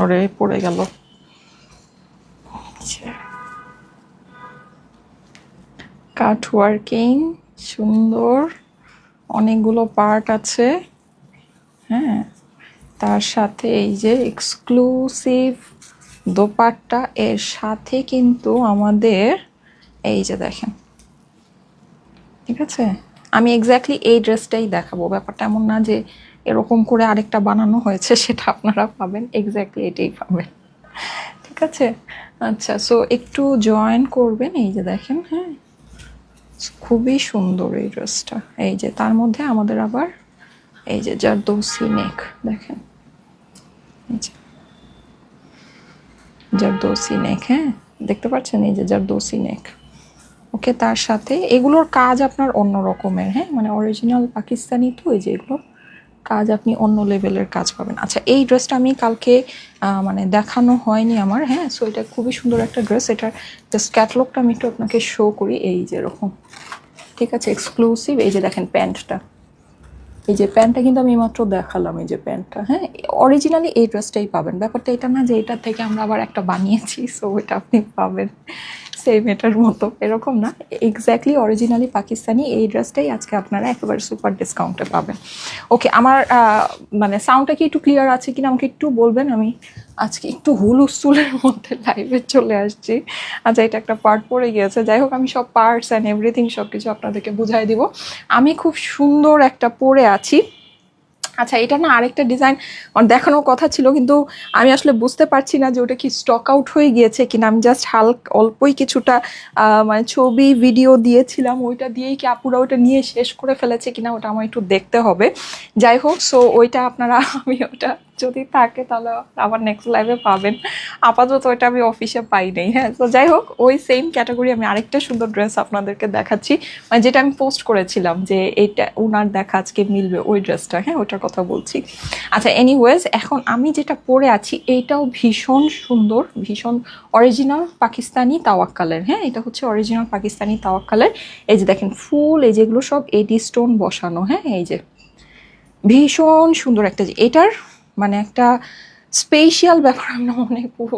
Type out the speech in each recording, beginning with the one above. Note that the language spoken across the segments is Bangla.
ওরে পড়ে গেল। কাট ওয়ার্কিং, সুন্দর, অনেকগুলো পার্ট আছে। হ্যাঁ, তার সাথে এই যে এক্সক্লুসিভ দোপাট্টা, এর সাথে কিন্তু আমাদের এই যে দেখেন, ঠিক আছে। আমি এক্স্যাক্টলি এই ড্রেসটাই দেখাবো, ব্যাপারটা এমন না যে এরকম করে আরেকটা বানানো হয়েছে সেটা আপনারা পাবেন, এক্স্যাক্টলি এটাই পাবেন, ঠিক আছে। আচ্ছা, সো একটু জয়েন করবেন, এই যে দেখেন। হ্যাঁ, খুবই সুন্দর এই ড্রেসটা। এই যে তার মধ্যে আমাদের আবার এই যে জারদৌসি নেক, দেখেন এই যে জারদৌসি নেক। হ্যাঁ, দেখতে পাচ্ছেন, এই যে জারদৌসি নেক। ওকে, তার সাথে এগুলোর কাজ আপনার অন্য রকমের। হ্যাঁ, মানে অরিজিনাল পাকিস্তানি তো, এই যে এগুলোর কাজ আপনি অন্য লেভেলের কাজ পাবেন। আচ্ছা, এই ড্রেসটা আমি কালকে মানে দেখানো হয়নি আমার। হ্যাঁ, সো এটা খুবই সুন্দর একটা ড্রেস। এটার জাস্ট ক্যাটালগটা আমি একটু আপনাকে শো করি, এই যে এরকম, ঠিক আছে, এক্সক্লুসিভ। এই যে দেখেন প্যান্টটা, এই যে প্যান্টটা কিন্তু আমি মাত্র দেখালাম, এই যে প্যান্টটা। হ্যাঁ, অরিজিনালি এই ড্রেসটাই পাবেন। ব্যাপারটা এটা না যে এটার থেকে আমরা আবার একটা বানিয়েছি, সো এটা আপনি পাবেন সেম এটার মতো, এরকম না। এক্স্যাক্টলি অরিজিনালি পাকিস্তানি এই ড্রেসটাই আজকে আপনারা একেবারে সুপার ডিসকাউন্টে পাবেন। ওকে, আমার মানে সাউন্ডটা কি একটু ক্লিয়ার আছে কিনা আমাকে একটু বলবেন। আমি আজকে একটু হুলস্থুলের মধ্যে লাইভে চলে আসছি। আচ্ছা, এটা একটা পার্ট পড়ে গিয়েছে, যাই হোক আমি সব পার্টস অ্যান্ড এভরিথিং সব কিছু আপনাদেরকে বুঝাই দিব। আমি খুব সুন্দর একটা পরে আছি। আচ্ছা, এটা না আরেকটা ডিজাইন দেখানোর কথা ছিল, কিন্তু আমি আসলে বুঝতে পারছি না যে ওটা কি স্টক আউট হয়ে গিয়েছে কিনা। আমি জাস্ট অল্পই কিছুটা মানে ছবি ভিডিও দিয়েছিলাম, ওইটা দিয়েই কি আপুরা ওটা নিয়ে শেষ করে ফেলেছে কিনা ওটা আমার একটু দেখতে হবে। যাই হোক, সো ওইটা আপনারা আমি ওটা যদি থাকে তাহলে আবার নেক্সট লাইভে পাবেন। আপাতত ওইটা আমি অফিসে পাই নাই। হ্যাঁ, তো যাই হোক, ওই সেম ক্যাটাগরি আমি আরেকটা সুন্দর ড্রেস আপনাদেরকে দেখাচ্ছি, মানে যেটা আমি পোস্ট করেছিলাম যে এইটা উনার দেখা আজকে মিলবে, ওই ড্রেসটা। হ্যাঁ, ওইটার কথা বলছি। আচ্ছা, এনিওয়েজ, এখন আমি যেটা পরে আছি এইটাও ভীষণ সুন্দর, ভীষণ অরিজিনাল পাকিস্তানি তাওয়াক্কালের। হ্যাঁ, এটা হচ্ছে অরিজিনাল পাকিস্তানি তাওয়াক্কালের। এই যে দেখেন ফুল, এই যেগুলো সব এডি স্টোন বসানো। হ্যাঁ, এই যে ভীষণ সুন্দর একটা, এটার মানে একটা স্পেশাল ব্যাপার। আমরা অনেক পুরো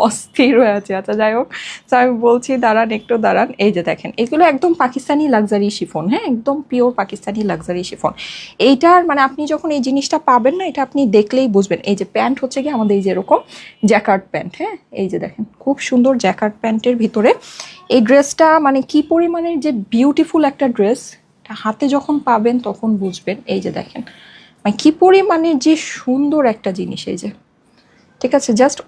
অস্থির হয়ে আছে। আচ্ছা, যাই হোক, তো আমি বলছি, দাঁড়ান একটু দাঁড়ান। এই যে দেখেন, এগুলো একদম পাকিস্তানি লাক্সারি শিফন। হ্যাঁ, একদম পিওর পাকিস্তানি লাক্সারি শিফন। এইটার মানে আপনি যখন এই জিনিসটা পাবেন না, এটা আপনি দেখলেই বুঝবেন। এই যে প্যান্ট হচ্ছে কি আমাদের এই যে এরকম জ্যাকার্ড প্যান্ট। হ্যাঁ, এই যে দেখেন খুব সুন্দর জ্যাকার্ড প্যান্টের ভিতরে এই ড্রেসটা, মানে কি পরিমাণের যে বিউটিফুল একটা ড্রেস, হাতে যখন পাবেন তখন বুঝবেন। এই যে দেখেন মানে কি পরিমাণের যে সুন্দর একটা জিনিস, এই যে, ঠিক আছে। জাস্ট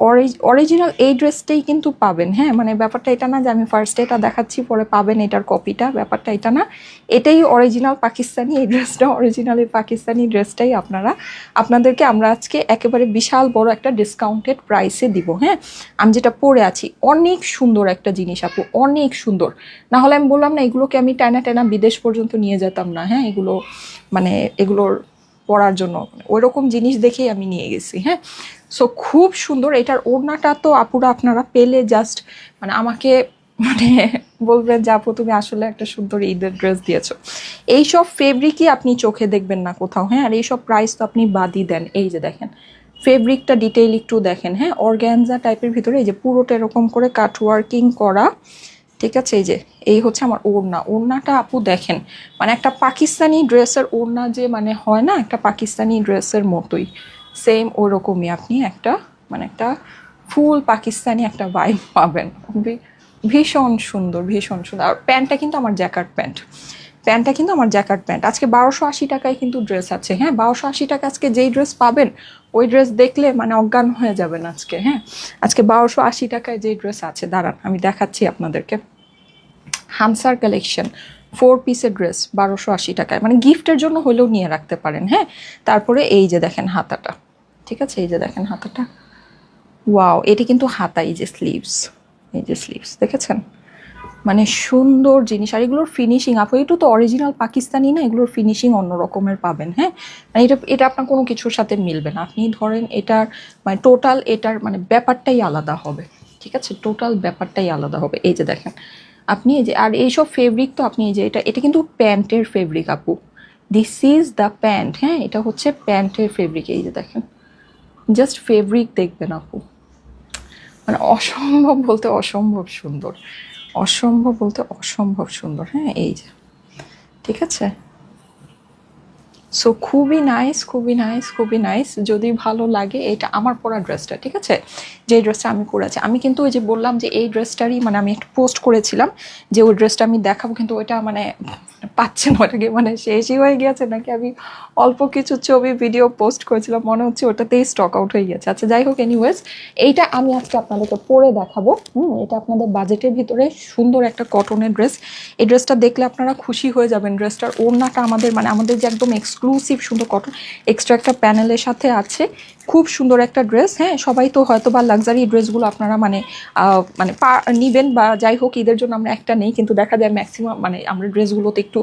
অরিজিনাল এই ড্রেসটাই কিন্তু পাবেন। হ্যাঁ, মানে ব্যাপারটা এটা না যে আমি ফার্স্টে এটা দেখাচ্ছি পরে পাবেন এটার কপিটা, ব্যাপারটা এটা না। এটাই অরিজিনাল পাকিস্তানি, এই ড্রেসটা অরিজিনালি পাকিস্তানি ড্রেসটাই আপনাদেরকে আমরা আজকে একেবারে বিশাল বড় একটা ডিসকাউন্টেড প্রাইসে দিব। হ্যাঁ, আমি যেটা পরে আছি অনেক সুন্দর একটা জিনিস আপু, অনেক সুন্দর। না হলে আমি বললাম না এগুলোকে আমি টানা টানা বিদেশ পর্যন্ত নিয়ে যেতাম না। হ্যাঁ, এগুলো মানে এগুলোর পরার জন্য ওই রকম জিনিস দেখেই আমি নিয়ে গেছি। হ্যাঁ, সো খুব সুন্দর। এটার ওড়নাটা তো আপুরা আপনারা পেলে জাস্ট মানে আমাকে মানে বলবেন যে আপু তুমি আসলে একটা সুন্দর ঈদের ড্রেস দিয়েছো। এইসব ফেব্রিকই আপনি চোখে দেখবেন না কোথাও। হ্যাঁ, আর এইসব প্রাইস তো আপনি বাদই দেন। এই যে দেখেন ফেব্রিকটা ডিটেইল একটু দেখেন। হ্যাঁ, অর্গ্যানজা টাইপের ভিতরে এই যে পুরোটা এরকম করে কাট ওয়ার্কিং করা, ঠিক আছে। এই যে এই হচ্ছে আমার ওড়নাটা আপু দেখেন, মানে একটা পাকিস্তানি ড্রেসের ওড়না যে মানে হয় না, একটা পাকিস্তানি ড্রেসের মতোই সেম ওরকমই আপনি একটা মানে একটা ফুল পাকিস্তানি একটা ভাইব পাবেন। ভীষণ সুন্দর, ভীষণ সুন্দর। আর প্যান্টটা কিন্তু আমার জ্যাকার্ড প্যান্ট, প্যান্টটা কিন্তু আমার জ্যাকার্ড প্যান্ট। আজকে 1280 টাকায় কিন্তু ড্রেস আছে। হ্যাঁ, 1280 টাকা আজকে যেই ড্রেস পাবেন ওই ড্রেস দেখলে মানে অজ্ঞান হয়ে যাবেন আজকে। হ্যাঁ, আজকে 1280 টাকায় যেই ড্রেস আছে, দাঁড়ান আমি দেখাচ্ছি আপনাদেরকে। হামসার কালেকশন 4 পিসের ড্রেস 1280 টাকায়, মানে গিফটের জন্য হলেও নিয়ে রাখতে পারেন। হ্যাঁ, তারপরে এই যে দেখেন হাতাটা, ঠিক আছে, এই যে দেখেন হাতাটা, ওয়াও, এটি কিন্তু হাতা, এই যে স্লিভস, এই যে স্লিভস দেখেছেন, মানে সুন্দর জিনিস। আর এগুলোর ফিনিশিং আপু একটু তো অরিজিনাল পাকিস্তানি না, এগুলোর ফিনিশিং অন্য রকমের পাবেন। হ্যাঁ, মানে এটা এটা আপনার কোনো কিছুর সাথে মিলবে না। আপনি ধরেন এটার মানে টোটাল এটার মানে ব্যাপারটাই আলাদা হবে, ঠিক আছে, টোটাল ব্যাপারটাই আলাদা হবে। এই যে দেখেন আপনি এই যে, আর এইসব ফেব্রিক তো আপনি এই যে এটা এটা কিন্তু প্যান্টের ফেব্রিক আপু, দিস ইজ দ্য প্যান্ট। হ্যাঁ, এটা হচ্ছে প্যান্টের ফেব্রিক, এই যে দেখেন জাস্ট ফেব্রিক দেখবেন আপু, মানে অসম্ভব বলতে অসম্ভব সুন্দর, অসম্ভব বলতে অসম্ভব সুন্দর। হ্যাঁ এই যে, ঠিক আছে। সো খুবই নাইস, খুবই নাইস, খুবই নাইস। যদি ভালো লাগে, এটা আমার পরা ড্রেসটা, ঠিক আছে, যে ড্রেসটা আমি পরেছি। আমি কিন্তু ওই যে বললাম যে এই ড্রেসটারই মানে আমি একটা পোস্ট করেছিলাম যে ওই ড্রেসটা আমি দেখাবো, কিন্তু ওইটা মানে পাচ্ছে না, ওটাকে মানে শেষই হয়ে গিয়েছে নাকি, আমি অল্প কিছু ছবি ভিডিও পোস্ট করেছিলাম, মনে হচ্ছে ওটাতেই স্টক আউট হয়ে গেছে। আচ্ছা যাই হোক, এনিওয়েজ এইটা আমি আজকে আপনাদেরকে পরে দেখাবো। এটা আপনাদের বাজেটের ভিতরে সুন্দর একটা কটনের ড্রেস। এই ড্রেসটা দেখলে আপনারা খুশি হয়ে যাবেন। ড্রেসটার ওড়নাটা আমাদের মানে আমাদের যে একদম এক্সক্লুসিভ সুন্দর কটন, এক্সট্রা একটা প্যানেলের সাথে আছে, খুব সুন্দর একটা ড্রেস। হ্যাঁ সবাই তো হয়তো বা লাক্সারি ড্রেসগুলো আপনারা মানে মানে নিবেন বা যাই হোক, ঈদের জন্য আমরা একটা নেই, কিন্তু দেখা যায় ম্যাক্সিমাম মানে আমরা ড্রেসগুলোতে একটু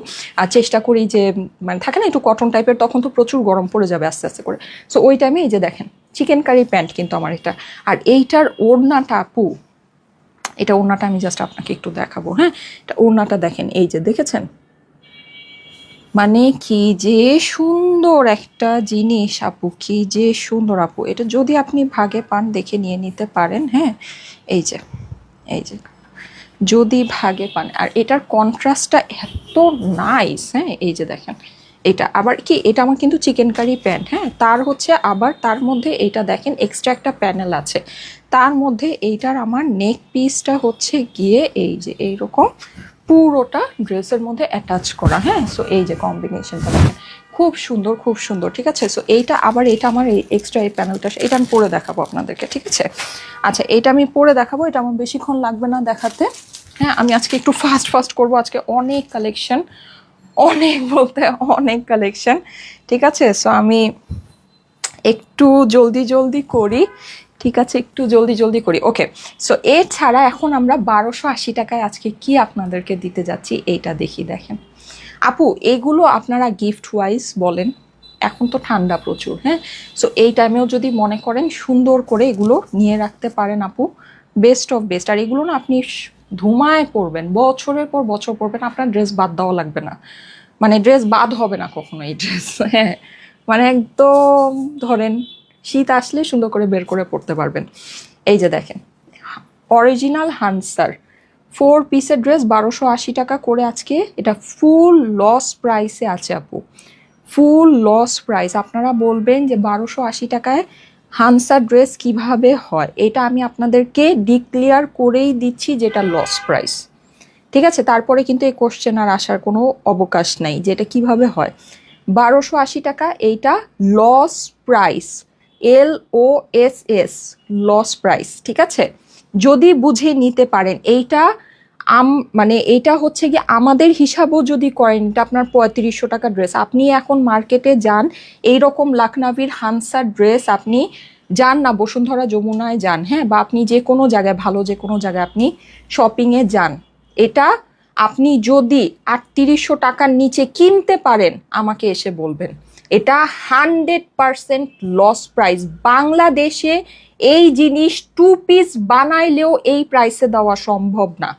চেষ্টা করি যে মানে থাকে না একটু কটন টাইপের, তখন তো প্রচুর গরম পড়ে যাবে আস্তে আস্তে করে। সো ওই টাইমে এই যে দেখেন চিকেন কারি প্যান্ট কিন্তু আমার এটা, আর এইটার ওড়নাটা আপু, এটা ওড়নাটা আমি জাস্ট আপনাকে একটু দেখাবো। হ্যাঁ এটা ওড়নাটা দেখেন, এই যে দেখেছেন, মানে কি যে সুন্দর একটা জিনিস আপু, কি যে সুন্দর আপু। এটা যদি আপনি ভাগে পান দেখে নিয়ে নিতে পারেন। হ্যাঁ এই যে, এই যে যদি ভাগে পান, আর এটার কন্ট্রাস্টটা এত নাইস। হ্যাঁ এই যে দেখেন, এটা আবার কি, এটা আমার কিন্তু চিকেন কারি প্যান্ট। হ্যাঁ তার হচ্ছে আবার তার মধ্যে এইটা দেখেন এক্সট্রা একটা প্যানেল আছে, তার মধ্যে এইটার আমার নেক পিসটা হচ্ছে গিয়ে এই যে এইরকম পুরোটা ড্রেসের মধ্যে অ্যাটাচ করা। হ্যাঁ সো এই যে কম্বিনেশনটা দেখেন, খুব সুন্দর, খুব সুন্দর, ঠিক আছে। সো এইটা আবার এটা আমার এই এক্সট্রা এই প্যানেলটা, এটা আমি পরে দেখাবো আপনাদেরকে, ঠিক আছে। আচ্ছা এটা আমি পরে দেখাবো, এটা আমার বেশিক্ষণ লাগবে না দেখাতে। হ্যাঁ আমি আজকে একটু ফাস্ট ফাস্ট করবো, আজকে অনেক কালেকশন, অনেক বলতে অনেক কালেকশন, ঠিক আছে। সো আমি একটু জলদি জলদি করি, ঠিক আছে, একটু জলদি জলদি করি। ওকে সো এছাড়া এখন আমরা 1280 টাকায় আজকে কি আপনাদেরকে দিতে যাচ্ছি এইটা দেখি। দেখেন আপু, এগুলো আপনারা গিফট ওয়াইজ বলেন, এখন তো ঠান্ডা প্রচুর। হ্যাঁ সো এই টাইমেও যদি মনে করেন সুন্দর করে এগুলো নিয়ে রাখতে পারেন আপু, বেস্ট অফ বেস্ট। আর এগুলো না আপনি ধুমায় পরবেন, বছরের পর বছর পরবেন, আপনার ড্রেস বাদ দেওয়া লাগবে না, মানে ড্রেস বাদ হবে না কখনো এই ড্রেস। হ্যাঁ মানে একদম ধরেন শীত আসলে সুন্দর করে বের করে পড়তে পারবেন। এই যে দেখেন অরিজিনাল হানসার 4 পিসের ড্রেস 1280 টাকা করে আজকে, এটা ফুল লস প্রাইসে আছে আপু, ফুল লস প্রাইস। আপনারা বলবেন যে 1280 টাকায় হানসার ড্রেস কিভাবে হয়, এটা আমি আপনাদেরকে ডিক্লিয়ার করেই দিচ্ছি যেটা লস প্রাইস, ঠিক আছে। তারপরে কিন্তু এই কোশ্চেন আর আসার কোনো অবকাশ নাই যে এটা কীভাবে হয়। 1280 টাকা এইটা loss price, LOSS, loss price, ঠিক আছে। যদি বুঝে নিতে পারেন এইটা মানে এটা হচ্ছে কি আমাদের হিসাবও যদি করেন, এটা আপনার 3500 টাকা ড্রেস, আপনি এখন মার্কেটে যান এইরকম লাখনাভির হানসার ড্রেস আপনি যান না, বসুন্ধরা যমুনায় যান, হ্যাঁ, বা আপনি যে কোনো জায়গায় ভালো যে কোনো জায়গায় আপনি শপিংয়ে যান, এটা আপনি যদি 3800 টাকার নিচে কিনতে পারেন আমাকে এসে বলবেন, এটা 100% লস প্রাইস। বাংলাদেশে এই জিনিস 2 পিস বানাইলেও এই প্রাইসে দেওয়া সম্ভব না,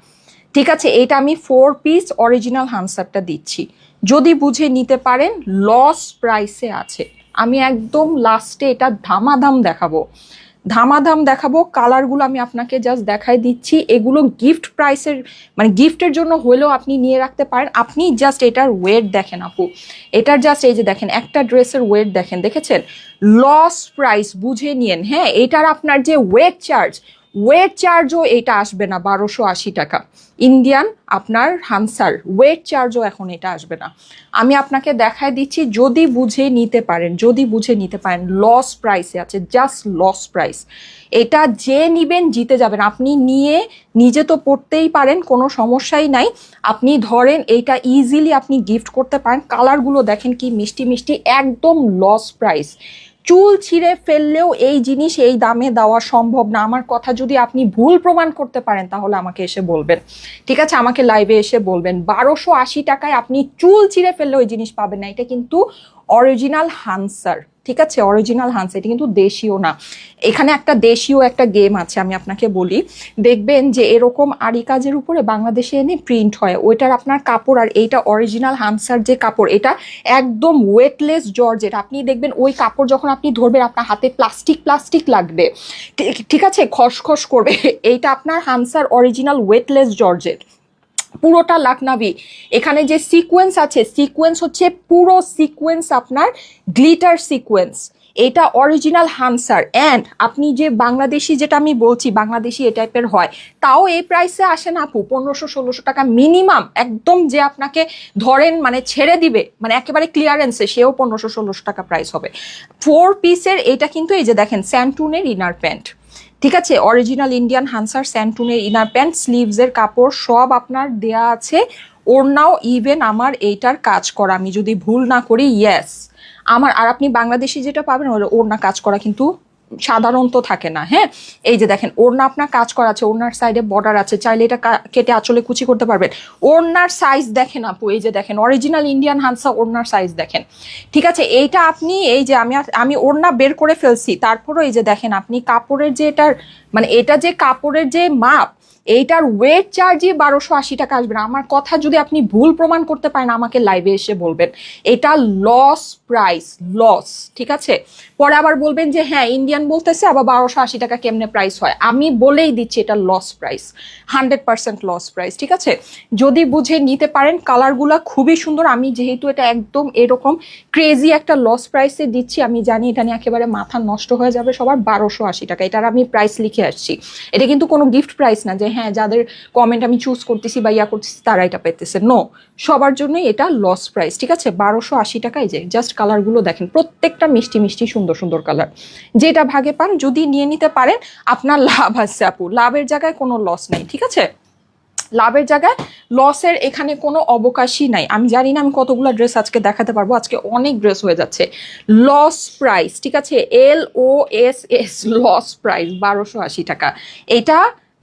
ঠিক আছে। এটা আমি 4 পিস অরিজিনাল হানসারটা দিচ্ছি, যদি বুঝে নিতে পারেন লস প্রাইসে আছে। আমি একদম লাস্টে এটা ধামাধাম দেখাবো, ধামাধাম দেখাবো। কালারগুলো আমি আপনাকে জাস্ট দেখাই দিচ্ছি, এগুলো গিফট প্রাইসের মানে গিফটের জন্য হলেও আপনি নিয়ে রাখতে পারেন। আপনি জাস্ট এটার ওয়েট দেখেন আপু, এটার জাস্ট এই যে দেখেন একটা ড্রেসের ওয়েট দেখেন, দেখেছেন, লস প্রাইস, বুঝে নিয়েন। হ্যাঁ এটার আপনার যে ওয়েট চার্জও এটা আসবে না 1280 টাকা ইন্ডিয়ান আপনার হানসার, ওয়েট চার্জও এখন এটা আসবে না। আমি আপনাকে দেখায় দিচ্ছি, যদি বুঝে নিতে পারেন, যদি বুঝে নিতে পারেন লস প্রাইসে আছে, জাস্ট লস প্রাইস। এটা যে নিবেন জিতে যাবেন, আপনি নিয়ে নিজে তো পড়তেই পারেন, কোনো সমস্যাই নাই। আপনি ধরেন এইটা ইজিলি আপনি গিফট করতে পারেন। কালারগুলো দেখেন কি মিষ্টি মিষ্টি, একদম লস প্রাইস। চুল ছিঁড়ে ফেললেও এই জিনিস এই দামে দেওয়া সম্ভব না। আমার কথা যদি আপনি ভুল প্রমাণ করতে পারেন তাহলে আমাকে এসে বলবেন, ঠিক আছে, আমাকে লাইভে এসে বলবেন। 1280 টাকায় আপনি চুল ছিঁড়ে ফেললেও এই জিনিস পাবেন না, এটা কিন্তু অরিজিনাল হানসার, ঠিক আছে, অরিজিনাল হানসার, এটা কিন্তু দেশীয় না। এখানে একটা দেশীয় একটা গেম আছে, আমি আপনাকে বলি, দেখবেন যে এরকম আরি কাজের উপরে বাংলাদেশে এনে প্রিন্ট হয়, ওইটার আপনার কাপড় আর এইটা অরিজিনাল হানসার যে কাপড়, এটা একদম ওয়েটলেস জর্জেট। আপনি দেখবেন ওই কাপড় যখন আপনি ধরবেন আপনার হাতে প্লাস্টিক প্লাস্টিক লাগবে, ঠিক আছে, খসখস করবে। এইটা আপনার হানসার অরিজিনাল ওয়েটলেস জর্জেট, পুরোটা লাখনাভি। এখানে যে সিকোয়েন্স আছে, সিকোয়েন্স হচ্ছে পুরো সিকোয়েন্স আপনার গ্লিটার সিকোয়েন্স, এটা অরিজিনাল হানসার। অ্যান্ড আপনি যে বাংলাদেশি, যেটা আমি বলছি বাংলাদেশি এ টাইপের হয়, তাও এই প্রাইসে আসে না আপু, 1500-1600 টাকা মিনিমাম। একদম যে আপনাকে ধরেন মানে ছেড়ে দিবে, মানে একেবারে ক্লিয়ারেন্সে, সেও 1500-1600 টাকা প্রাইস হবে। 4 পিসের এটা কিন্তু এই যে দেখেন স্যান্টুনের ইনার প্যান্ট, ঠিক আছে, অরিজিনাল ইন্ডিয়ান হানসার স্যান্টুনের ইনার প্যান্ট, স্লিভসের কাপড় সব আপনার দেয়া আছে, ওড়নাও ইভেন আমার এইটার কাজ করা, আমি যদি ভুল না করি, ইয়েস আমার। আর আপনি বাংলাদেশি যেটা পাবেন ওড়না কাজ করা কিন্তু সাধারণত থাকে না, হ্যাঁ। এই যে দেখেন ওড়না আপনার কাজ করা আছে, ওড়নার সাইডে বর্ডার আছে, চাইলে এটা কেটে আঁচলে কুচি করতে পারবেন। ওড়নার সাইজ দেখেন আপু, এই যে দেখেন অরিজিনাল ইন্ডিয়ান হানসা, ওড়নার সাইজ দেখেন, ঠিক আছে। এইটা আপনি এই যে আমি ওড়না বের করে ফেলছি, তারপরও এই যে দেখেন আপনি কাপড়ের যে এটার মানে এটা যে কাপড়ের যে মাপ, এইটার ওয়েট চার্জই 1280 টাকা আসবে না। আমার কথা যদি আপনি ভুল প্রমাণ করতে পারেন আমাকে লাইভে এসে বলবেন, এটা লস প্রাইস, লস, ঠিক আছে। পরে আবার বলবেন যে হ্যাঁ ইন্ডিয়ান বলতেছে, আবার 1280 টাকা কেমনে প্রাইস হয়, আমি বলেই দিচ্ছি এটা লস প্রাইস, 100% লস প্রাইস, ঠিক আছে। যদি বুঝে নিতে পারেন, কালারগুলো খুবই সুন্দর। আমি যেহেতু এটা একদম এরকম ক্রেজি একটা লস প্রাইসে দিচ্ছি, আমি জানি এটা নিয়ে একেবারে মাথা নষ্ট হয়ে যাবে সবার, 1280 টাকা এটার আমি প্রাইস লিখে আসছি। এটা কিন্তু কোনো গিফট প্রাইস না যে হ্যাঁ যাদের কমেন্ট আমি চুজ করতেছি বা ইয়া করতেছি তারা এটা পেতেছে, নো, সবার জন্যই এটা লস প্রাইস, ঠিক আছে। 1280 টাকায় যে জাস্ট কালারগুলো দেখেন, প্রত্যেকটা মিষ্টি মিষ্টি সুন্দর সুন্দর কালার, যেটা ভাগে পান যদি নিয়ে নিতে পারেন আপনার লাভ আছে আপু, লাভের জায়গায় কোনো লস নেই, ঠিক আছে, লাভের জায়গায় লসের এখানে কোনো অবকাশই নাই। আমি জানি না আমি কতগুলো ড্রেস আজকে দেখাতে পারবো, আজকে অনেক ড্রেস হয়ে যাচ্ছে। লস প্রাইস, ঠিক আছে, LOSS লস প্রাইস 1280 টাকা। এটা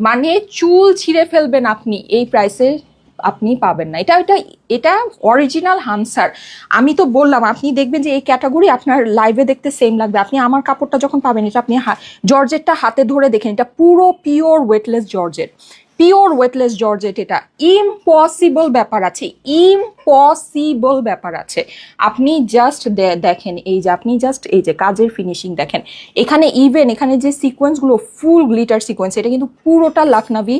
মানে চুল ছিঁড়ে ফেলবেন আপনি, এই প্রাইসে আপনি পাবেন না। এটা এটা এটা অরিজিনাল হানসার। আমি তো বললাম, আপনি দেখবেন যে এই ক্যাটাগরি আপনার লাইভে দেখতে সেম লাগবে। আপনি আমার কাপড়টা যখন পাবেন, এটা আপনি জর্জেটটা হাতে ধরে দেখেন, এটা পুরো pure weightless georgette, pure weightless georgette. এটা ইম্পসিবল ব্যাপার আছে, ইম্পসিবল ব্যাপার আছে। আপনি জাস্ট দেখেন, এই যে আপনি জাস্ট এই যে কাজের ফিনিশিং দেখেন, এখানে ইভেন এখানে যে সিকোয়েন্সগুলো ফুল গ্লিটার সিকোয়েন্স, এটা কিন্তু পুরোটা লাখনাভি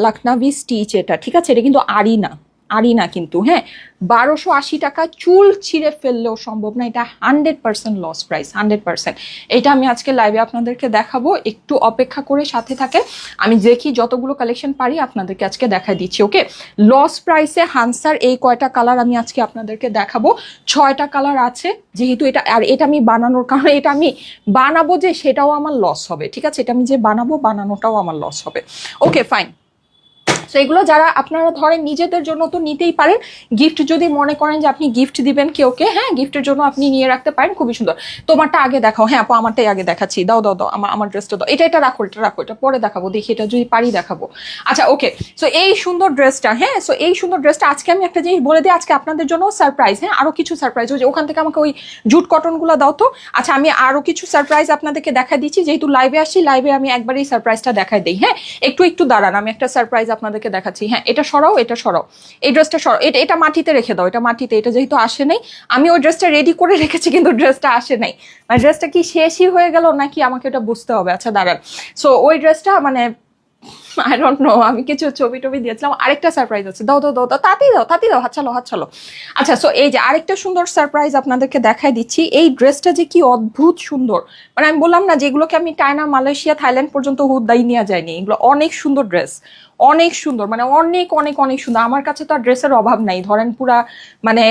লাখনাভি স্টিচ এটা, ঠিক আছে, এটা কিন্তু আরি না কিন্তু, হ্যাঁ। 1280 টাকা চুল ছিঁড়ে ফেললেও সম্ভব না, এটা 100% লস প্রাইস, 100%। এটা আমি আজকে লাইভে আপনাদেরকে দেখাবো, একটু অপেক্ষা করে সাথে থাকে, আমি দেখি যতগুলো কালেকশন পারি আপনাদেরকে আজকে দেখা দিচ্ছি, ওকে। লস প্রাইসে হানসার এই কয়টা কালার আমি আজকে আপনাদেরকে দেখাবো, 6টা কালার আছে। যেহেতু এটা আর এটা আমি বানানোর কারণে, এটা আমি বানাবো যে সেটাও আমার লস হবে, ঠিক আছে, এটা আমি যে বানানোটাও আমার লস হবে, ওকে ফাইন। তো এগুলো যারা আপনারা ধরেন নিজেদের জন্য তো নিতেই পারেন, গিফট যদি মনে করেন যে আপনি গিফট দিবেন কেউকে, হ্যাঁ গিফটের জন্য আপনি নিয়ে রাখতে পারেন, খুবই সুন্দর। তোমারটা আগে দেখাও, হ্যাঁ আপু আমারটাই আগে দেখাচ্ছি, দাও দাও দাও, আমার ড্রেসটা দাও, এটা রাখো, এটা পরে দেখাবো, দেখি এটা যদি পারি দেখাবো। আচ্ছা ওকে, সো এই সুন্দর ড্রেসটা, হ্যাঁ সো এই সুন্দর ড্রেসটা আজকে আমি একটা জিনিস বলে দিই, আজকে আপনাদের জন্য সারপ্রাইজ, হ্যাঁ আরো কিছু সারপ্রাইজ হয়েছে, ওখান থেকে আমাকে ওই জুট কটনগুলো দাও তো। আচ্ছা আমি আরো কিছু সারপ্রাইজ আপনাদেরকে দেখা দিচ্ছি, যেহেতু লাইভে আসছি, লাইভে আমি একবারই সারপ্রাইজটা দেখাই দিই, হ্যাঁ একটু দাঁড়ান, আমি একটা সারপ্রাইজ আপনাদেরকে দেখাচ্ছি। হ্যাঁ এটা সরাও, এই ড্রেসটা সরাও, এটা মাটিতে রেখে দাও, এটা মাটিতে, এটা যেহেতু আসে নাই, আমি ওই ড্রেসটা রেডি করে রেখেছি কিন্তু ড্রেসটা আসে নাই, মানে ড্রেসটা কি শেষই হয়ে গেল নাকি আমাকে এটা বুঝতে হবে। আচ্ছা দাঁড়ান, সো ওই ড্রেসটা মানে আই ডোন্ট নো, আমি কিছু ছবি টবি দিয়েছিলাম। আরেকটা সারপ্রাইজ আছে, দাও তাড়াতাড়ি দাও, হাত চালো। আচ্ছা সো এই যে আরেকটা সুন্দর সারপ্রাইজ আপনাদেরকে দেখাই দিচ্ছি। এই ড্রেসটা যে কি অদ্ভুত সুন্দর, মানে আমি বললাম না যেগুলোকে আমি চায়না, মালয়েশিয়া, থাইল্যান্ড পর্যন্ত হুদাই নেওয়া যায়নি, এগুলো অনেক সুন্দর ড্রেস, অনেক সুন্দর, মানে অনেক অনেক অনেক সুন্দর। আমার কাছে তো আর ড্রেসের অভাব নাই, ধরেন পুরা মানে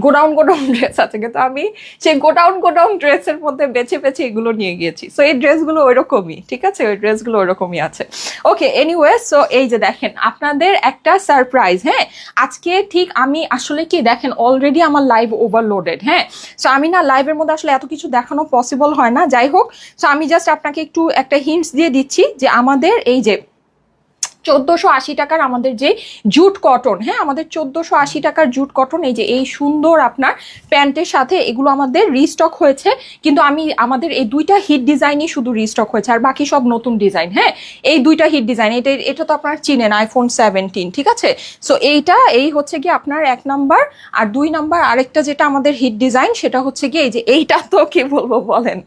গোডাউন ড্রেস আছে, কিন্তু আমি সেই গোডাউন ড্রেসের মধ্যে বেছে এগুলো নিয়ে গিয়েছি। সো এই ড্রেসগুলো ওইরকমই, ঠিক আছে, ওই ড্রেসগুলো ওইরকমই আছে, ওকে। এনিওয়ে সো এই যে দেখেন আপনাদের একটা সারপ্রাইজ, হ্যাঁ আজকে ঠিক আমি আসলে কি দেখেন অলরেডি আমার লাইভ ওভারলোডেড, হ্যাঁ সো আমি না লাইভের মধ্যে আসলে এত কিছু দেখানো পসিবল হয় না, যাই হোক। সো আমি জাস্ট আপনাকে একটু একটা হিন্টস দিয়ে দিচ্ছি যে আমাদের এই যে 1480 টাকার আমাদের যে জুট কটন, হ্যাঁ আমাদের 1480 টাকার জুট কটন, এই যে এই সুন্দর আপনার প্যান্টের সাথে এগুলো আমাদের রিস্টক হয়েছে, কিন্তু আমাদের এই দুইটা হিট ডিজাইনই শুধু রিস্টক হয়েছে, আর বাকি সব নতুন ডিজাইন। হ্যাঁ এই দুইটা হিট ডিজাইন, এটা তো আপনার চিনেন iPhone 17, ঠিক আছে। সো এই হচ্ছে কি আপনার 1 নাম্বার, আর 2 নাম্বার আরেকটা যেটা আমাদের হিট ডিজাইন সেটা হচ্ছে কি এই যে এইটা, তো কি বলবো বলেন,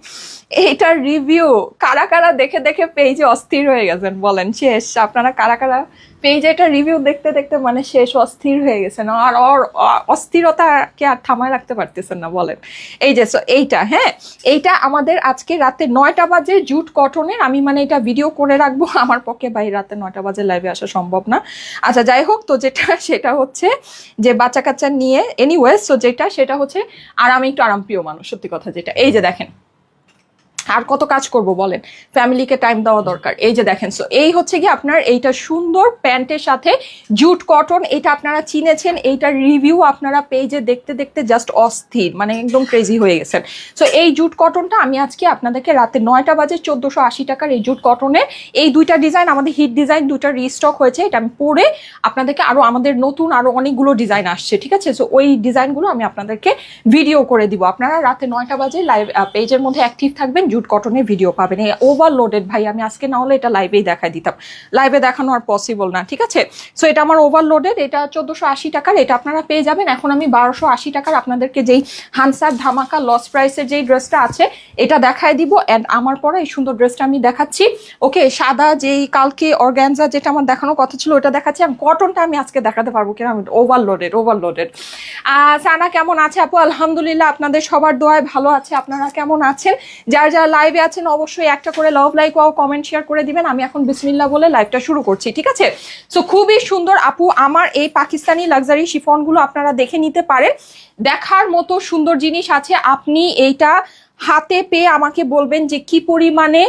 এইটার রিভিউ কারা কারা দেখে দেখে পেজে অস্থির হয়ে গেছেন বলেন, শেষ আপনারা কারা কারা পেজে এটা রিভিউ দেখতে দেখতে মানে শেষ অস্থির হয়ে গেছেন, আর অস্থিরতাকে আর থামায় রাখতে পারতেছেন না বলেন। এই যে এইটা, হ্যাঁ এইটা আমাদের আজকে রাতে 9টা বাজে জুট কটনের, আমি মানে এটা ভিডিও করে রাখবো, আমার পক্ষে ভাই রাতে 9টা বাজে লাইভে আসা সম্ভব না। আচ্ছা যাই হোক, তো যেটা সেটা হচ্ছে যে বাচ্চা কাচ্চা নিয়ে এনিওয়েজ, তো যেটা সেটা হচ্ছে, আর আমি একটু আরামপ্রিয় মানুষ সত্যি কথা যেটা, এই যে দেখেন আর কত কাজ করব বলেন, ফ্যামিলিকে টাইম দেওয়া দরকার। এই যে দেখেন, সো এই হচ্ছে কি আপনার এইটা সুন্দর প্যান্টের সাথে জুট কটন, এটা আপনারা চিনেছেন, এইটার রিভিউ আপনারা পেজে দেখতে দেখতে জাস্ট অস্থির, মানে একদম ক্রেজি হয়ে গেছেন। সো এই জুট কটনটা আমি আজকে আপনাদেরকে রাতে 9টা বাজে 1480 টাকার এই জুট কটনের এই দুইটা ডিজাইন, আমাদের হিট ডিজাইন দুইটা রিস্টক হয়েছে, এটা আমি পরে আপনাদেরকে আরো আমাদের নতুন আরো অনেকগুলো ডিজাইন আসছে, ঠিক আছে। সো ওই ডিজাইনগুলো আমি আপনাদেরকে ভিডিও করে দিব, আপনারা রাতে 9টা বাজে লাইভ পেজের মধ্যে অ্যাক্টিভ থাকবেন, জুট কটনের ভিডিও পাবেন। এই ওভারলোডেড ভাই আমি আজকে না হলে এটা লাইভেই দেখাই দিতাম, লাইভে দেখানো আর পসিবল না, ঠিক আছে। সো এটা আমার ওভারলোডেড, এটা 1480 টাকার, এটা আপনারা পেয়ে যাবেন। এখন আমি 1280 টাকার আপনাদেরকে যেই হানসার ধামাকা লস প্রাইসের যেই ড্রেসটা আছে এটা দেখাই দিব, অ্যান্ড আমার পরে এই সুন্দর ড্রেসটা আমি দেখাচ্ছি। ওকে, সাদা যেই কালকে অর্গানজা যেটা আমার দেখানোর কথা ছিল ওটা দেখাচ্ছি, আমি কটনটা আমি আজকে দেখাতে পারবো কিনা, আমি ওভারলোডেড। সানা কেমন আছে আপু? আলহামদুলিল্লাহ, আপনাদের সবার দোয়ায় ভালো আছে। আপনারা কেমন আছেন? যারা লাইভে আছেন অবশ্যই একটা করে লাভ লাইক ও কমেন্ট শেয়ার করে দিবেন। আমি এখন বিসমিল্লাহ বলে লাইভটা শুরু করছি, ঠিক আছে। সো খুবই সুন্দর আপু, আমার এই পাকিস্তানি লাক্সারি শিফনগুলো আপনারা দেখে নিতে পারেন, দেখার মতো সুন্দর জিনিস আছে। আপনি এইটা হাতে পেয়ে আমাকে বলবেন যে কি পরিমাণে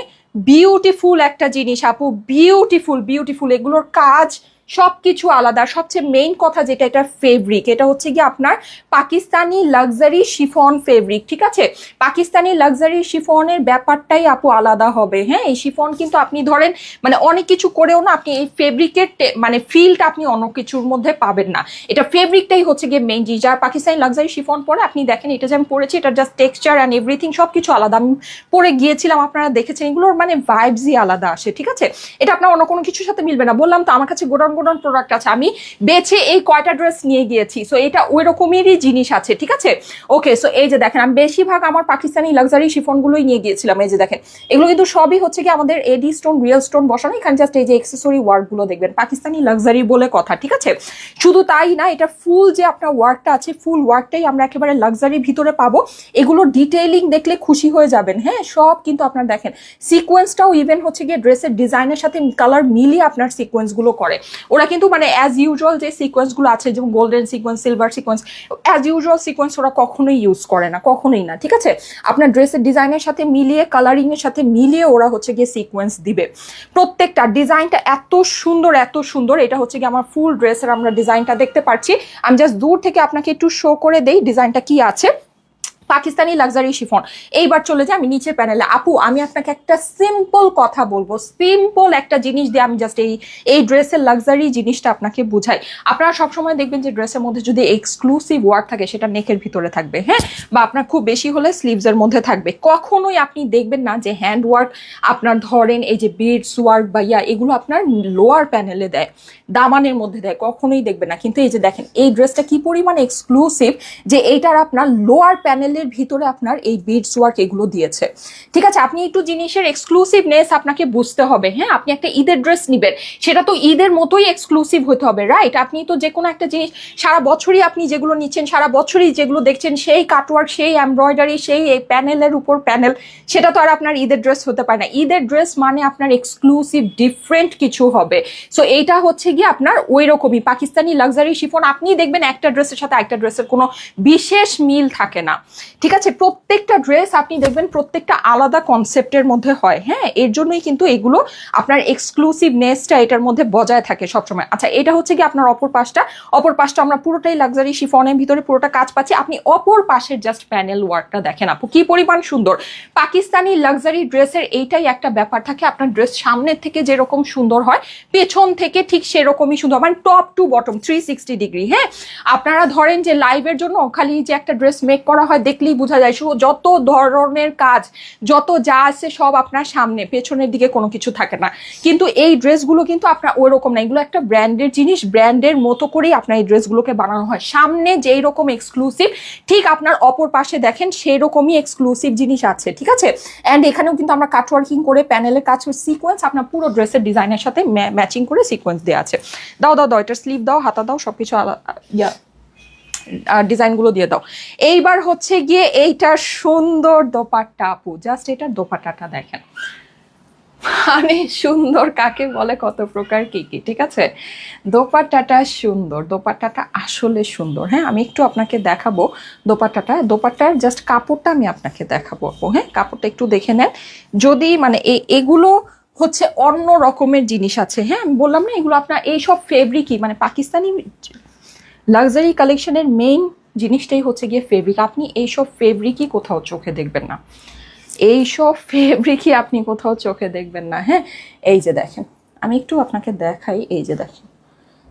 বিউটিফুল একটা জিনিস আপু, বিউটিফুল। এগুলোর কাজ সবকিছু আলাদা। সবচেয়ে মেইন কথা যেটা, এটা ফেব্রিক, এটা হচ্ছে কি আপনার পাকিস্তানি লাক্সারি শিফন ফেব্রিক, ঠিক আছে। পাকিস্তানি লাক্সারি শিফনের ব্যাপারটাই আপু আলাদা হবে। হ্যাঁ এই শিফন কিন্তু আপনি ধরেন মানে অনেক কিছু করেও না আপনি এই ফেব্রিকের মানে ফিলটা আপনি অন্য কিছুর মধ্যে পাবেন না, এটা ফেব্রিকটাই হচ্ছে গিয়ে মেইন জিনিস। যারা পাকিস্তানি লাক্সারি শিফন পরে আপনি দেখেন, এটা যে আমি পরেছি এটা জাস্ট টেক্সচার অ্যান্ড এভরিথিং সবকিছু আলাদা। আমি পরে গিয়েছিলাম, আপনারা দেখেছেন, এগুলোর মানে ভাইবসই আলাদা আসে, ঠিক আছে। এটা আপনার অন্য কোনো কিছুর সাথে মিলবে না। বললাম তো আমার কাছে গোডাউন প্রোডাক্ট আছে, আমি বেছে এই কয়টা ড্রেস নিয়ে গিয়েছি। সো এটা ওই রকমেরই জিনিস আছে, ঠিক আছে। ওকে, সো এই যে দেখেন, আমি বেশিরভাগ আমার পাকিস্তানি লাক্সারি শিফনগুলোই নিয়ে গিয়েছিলাম। এই যে দেখেন, এগুলো কিন্তু সবই হচ্ছে কি আমাদের এডি স্টোন, রিয়েল স্টোন বসানো। এখানে জাস্ট এই যে এক্সেসরি ওয়ার্ক গুলো দেখবেন, পাকিস্তানি লাক্সারি বলে কথা, ঠিক আছে। শুধু তাই না, এটা ফুল যে আপনার ওয়ার্কটা আছে, ফুল ওয়ার্কটাই আমরা একেবারে লাক্সারির ভিতরে পাবো। এগুলো ডিটেইলিং দেখলে খুশি হয়ে যাবেন। হ্যাঁ সব কিন্তু আপনার দেখেন, সিকোয়েন্সটাও ইভেন হচ্ছে গিয়ে ড্রেসের ডিজাইনের সাথে কালার মিলিয়ে আপনার সিকোয়েন্স গুলো করে ওরা, কিন্তু মানে অ্যাজ ইউজুয়াল যে সিকোয়েন্সগুলো আছে যেমন golden sequence, silver sequence, as usual sequence ওরা কখনোই ইউজ করে না, কখনোই না, ঠিক আছে। আপনার ড্রেসের ডিজাইনের সাথে মিলিয়ে, কালারিং এর সাথে মিলিয়ে ওরা হচ্ছে গিয়ে সিকোয়েন্স দিবে। প্রত্যেকটা ডিজাইনটা এত সুন্দর। এটা হচ্ছে গিয়ে আমার ফুল ড্রেসের আমরা ডিজাইনটা দেখতে পাচ্ছি। আমি জাস্ট দূর থেকে আপনাকে একটু শো করে দেই ডিজাইনটা কি আছে। Pakistani luxury chiffon. এইবার চলে যাই আমি নিচের প্যানেলে। আপু আমি আপনাকে একটা সিম্পল কথা বলবো, সিম্পল একটা জিনিস দিয়ে আমি জাস্ট এই ড্রেসের লাক্সারি জিনিসটা আপনাকে বুঝাই। আপনারা সবসময় দেখবেন যে ড্রেসের মধ্যে যদি এক্সক্লুসিভ ওয়ার্ক থাকে সেটা নেকের ভিতরে থাকবে, হ্যাঁ, বা আপনার খুব বেশি হলে স্লিভসের মধ্যে থাকবে। কখনোই আপনি দেখবেন না যে হ্যান্ড ওয়ার্ক আপনার ধরেন এই যে বিডস ওয়ার্ক বা এগুলো আপনার লোয়ার প্যানেলে দেয়, দামানের মধ্যে দেয়, কখনোই দেখবেন না। কিন্তু এই যে দেখেন এই ড্রেসটা কি পরিমাণ এক্সক্লুসিভ যে এইটার আপনার লোয়ার প্যানেলের ভিতরে আপনার এই বিডস ওয়ার্ক এগুলো দিয়েছে, ঠিক আছে। আপনি একটু জিনিসের এক্সক্লুসিভনেস আপনাকে বুঝতে হবে। হ্যাঁ আপনি একটা ঈদের ড্রেস নিবেন, সেটা তো ঈদের মতোই এক্সক্লুসিভ হতে হবে, রাইট। আপনি তো যে কোনো একটা জিনিস সারা বছরই আপনি যেগুলো নিচ্ছেন, সারা বছরই যেগুলো দেখছেন, সেই কাটওয়ার্ক, সেই এমব্রয়ডারি, সেই প্যানেলের উপর প্যানেল, সেটা তো আর আপনার ঈদের ড্রেস হতে পারে না। ঈদের ড্রেস মানে আপনার এক্সক্লুসিভ ডিফারেন্ট কিছু হবে। সো এইটা হচ্ছে গিয়ে আপনার ওই রকমই পাকিস্তানি লাক্সারি শিফন। আপনি দেখবেন একটা ড্রেসের সাথে একটা ড্রেসের কোনো বিশেষ মিল থাকে না। ঠিক আছে, প্রত্যেকটা ড্রেস আপনি দেখবেন প্রত্যেকটা আলাদা কনসেপ্টের মধ্যে হয়। হ্যাঁ, এর জন্যই কিন্তু এগুলো আপনার এক্সক্লুসিভনেসটা এটার মধ্যে বজায় থাকে সবসময়। আচ্ছা, এটা হচ্ছে কি আপনার অপর পাশটা আমরা পুরোটাই লাক্সারি শিফনের ভিতরে পুরোটা কাজ পাচ্ছি। আপনি অপর পাশের জাস্ট প্যানেল ওয়ার্কটা দেখেন আপু, কি পরিমাণ সুন্দর। পাকিস্তানি লাক্সারি ড্রেসের এইটাই একটা ব্যাপার থাকে, আপনার ড্রেস সামনের থেকে যেরকম সুন্দর হয় পেছন থেকে ঠিক সেরকমই সুন্দর, মানে টপ টু বটম 360 ডিগ্রি। হ্যাঁ, আপনারা ধরেন যে লাইভের জন্য খালি যে একটা ড্রেস মেক করা হয় দেখলেই বোঝা যায়, যত ধরনের কাজ যত যা আছে সব আপনার সামনে, পেছনের দিকে কোনো কিছু থাকে না। কিন্তু এই ড্রেসগুলো কিন্তু আপনার ওই রকম না, এগুলো একটা ব্র্যান্ডের জিনিস, ব্র্যান্ডের মতো করেই আপনার এই ড্রেসগুলোকে বানানো হয়। সামনে যেই রকম এক্সক্লুসিভ ঠিক আপনার অপর পাশে দেখেন সেই রকমই এক্সক্লুসিভ জিনিস আছে। ঠিক আছে, অ্যান্ড এখানেও কিন্তু আমরা কাটওয়ার্কিং করে প্যানেলের কাজ সিকোয়েন্স আপনার পুরো ড্রেসের ডিজাইনের সাথে ম্যাচিং করে সিকোয়েন্স দেওয়া আছে। দাও এটার স্লিভ দাও, হাতা দাও, সবকিছু ডিজাইনগুলো দিয়ে দাও। এইবার হচ্ছে গিয়ে এইটার সুন্দর দোপাট্টা আপু, জাস্ট এটার দোপাট্টাটা দেখেন, মানে সুন্দর কাকে বলে, কত প্রকার কি কি। ঠিক আছে, দোপাট্টাটা সুন্দর, দোপাট্টাটা আসলে সুন্দর। হ্যাঁ, আমি একটু আপনাকে দেখাবো দোপাট্টার জাস্ট কাপড়টা আমি আপনাকে দেখাবো আপু। হ্যাঁ, কাপড়টা একটু দেখে নেন। যদি মানে এগুলো হচ্ছে অন্য রকমের জিনিস আছে। হ্যাঁ, আমি বললাম না এগুলো আপনার এইসব ফেব্রিকই, মানে পাকিস্তানি লাক্সারি কালেকশনের মেইন জিনিসটাই হচ্ছে গিয়ে ফেব্রিক। আপনি এইসব ফেব্রিকই কোথাও চোখে দেখবেন না, এইসব ফেব্রিকই আপনি কোথাও চোখে দেখবেন না। হ্যাঁ, এই যে দেখেন, আমি একটু আপনাকে দেখাই, এই যে দেখেন,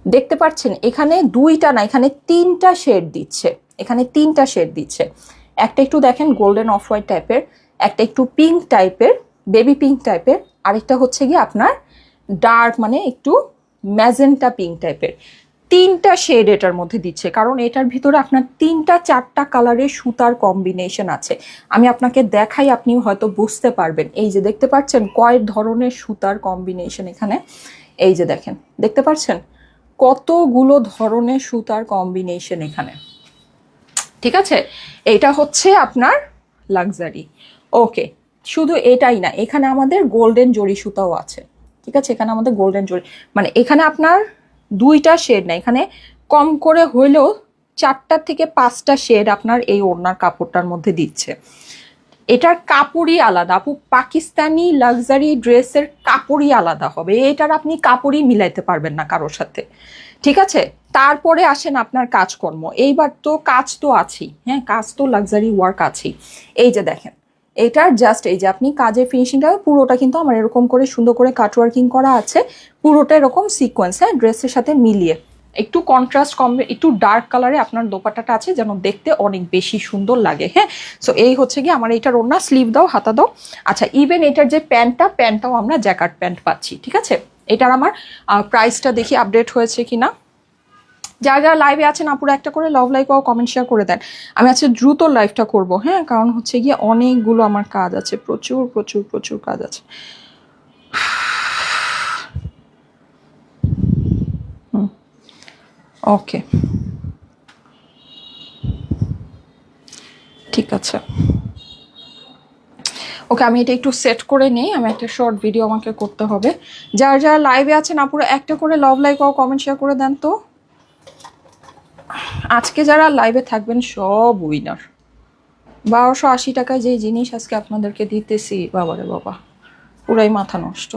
দেখতে পাচ্ছেন এখানে দুইটা না, এখানে তিনটা শেড দিচ্ছে, এখানে তিনটা শেড দিচ্ছে। একটা একটু দেখেন গোল্ডেন অফ হোয়াইট টাইপের, একটা একটু পিঙ্ক টাইপের, বেবি পিঙ্ক টাইপের, আরেকটা হচ্ছে গিয়ে আপনার ডার্ক মানে একটু ম্যাজেন্টা পিঙ্ক টাইপের। তিনটা শেড এটার মধ্যে দিচ্ছে, কারণ এটার ভিতরে আপনার 3-4টা কালারের সুতার কম্বিনেশন আছে। আমি আপনাকে দেখাই, আপনি হয়তো বুঝতে পারবেন। এই যে দেখতে পাচ্ছেন কয় ধরনের সুতার কম্বিনেশন এখানে, এই যে দেখেন, দেখতে পাচ্ছেন কতগুলো ধরনের সুতার কম্বিনেশন এখানে। ঠিক আছে, এটা হচ্ছে আপনার লাক্সারি। ওকে, শুধু এটাই না, এখানে আমাদের গোল্ডেন জরি সুতাও আছে। ঠিক আছে, এখানে আমাদের গোল্ডেন জরি, মানে এখানে আপনার দুইটা শেড না, এখানে কম করে হইলেও 4টা থেকে 5টা শেড আপনার এই ওড়নার কাপড়টার মধ্যে দিচ্ছে। এটার কাপড়ই আলাদা আপু, পাকিস্তানি লাক্সারি ড্রেসের কাপড়ই আলাদা হবে, এটার আপনি কাপড়ই মিলাইতে পারবেন না কারোর সাথে। ঠিক আছে, তারপরে আসেন আপনার কাজকর্ম, এইবার তো কাজ তো আছেই। হ্যাঁ, কাজ তো লাক্সারি ওয়ার্ক আছেই। এই যে দেখেন, এটার জাস্ট এই যে আপনি কাজের ফিনিশিংটা পুরোটা কিন্তু আমার এরকম করে সুন্দর করে কাটওয়ার্কিং করা আছে, পুরোটা এরকম সিকোয়েন্স। হ্যাঁ, ড্রেসের সাথে মিলিয়ে একটু কন্ট্রাস্ট কম, একটু ডার্ক কালারে আপনার দোপাট্টাটা আছে, যেন দেখতে অনেক বেশি সুন্দর লাগে। হ্যাঁ, সো এই হচ্ছে কি আমার এইটার ওড়না, স্লিভ দাও, হাতা দাও। আচ্ছা, ইভেন এটার যে প্যান্টটাও আমরা জ্যাকার্ড প্যান্ট পাচ্ছি। ঠিক আছে, এটার আমার প্রাইসটা দেখি আপডেট হয়েছে কিনা। যারা লাইভে আছেন আপুরা একটা করে লাভ লাইক ও কমেন্ট শেয়ার করে দেন। আমি আজকে দ্রুত লাইভটা করব। হ্যাঁ, কারণ হচ্ছে গিয়ে অনেকগুলো আমার কাজ আছে, প্রচুর প্রচুর প্রচুর কাজ আছে। ওকে, ঠিক আছে। ওকে, আমি এটা একটু সেট করে নিই, আমি একটা শর্ট ভিডিও আমাকে করতে হবে। যারা লাইভে আছেন আপুরা একটা করে লাভ লাইক ও কমেন্ট শেয়ার করে দেন তো। আজকে যারা লাইভে থাকবেন সব উইনার। 1280 টাকায় যে জিনিস আজকে আপনাদেরকে দিতেছি, বাবারে বাবা, পুরাই মাথা নষ্ট।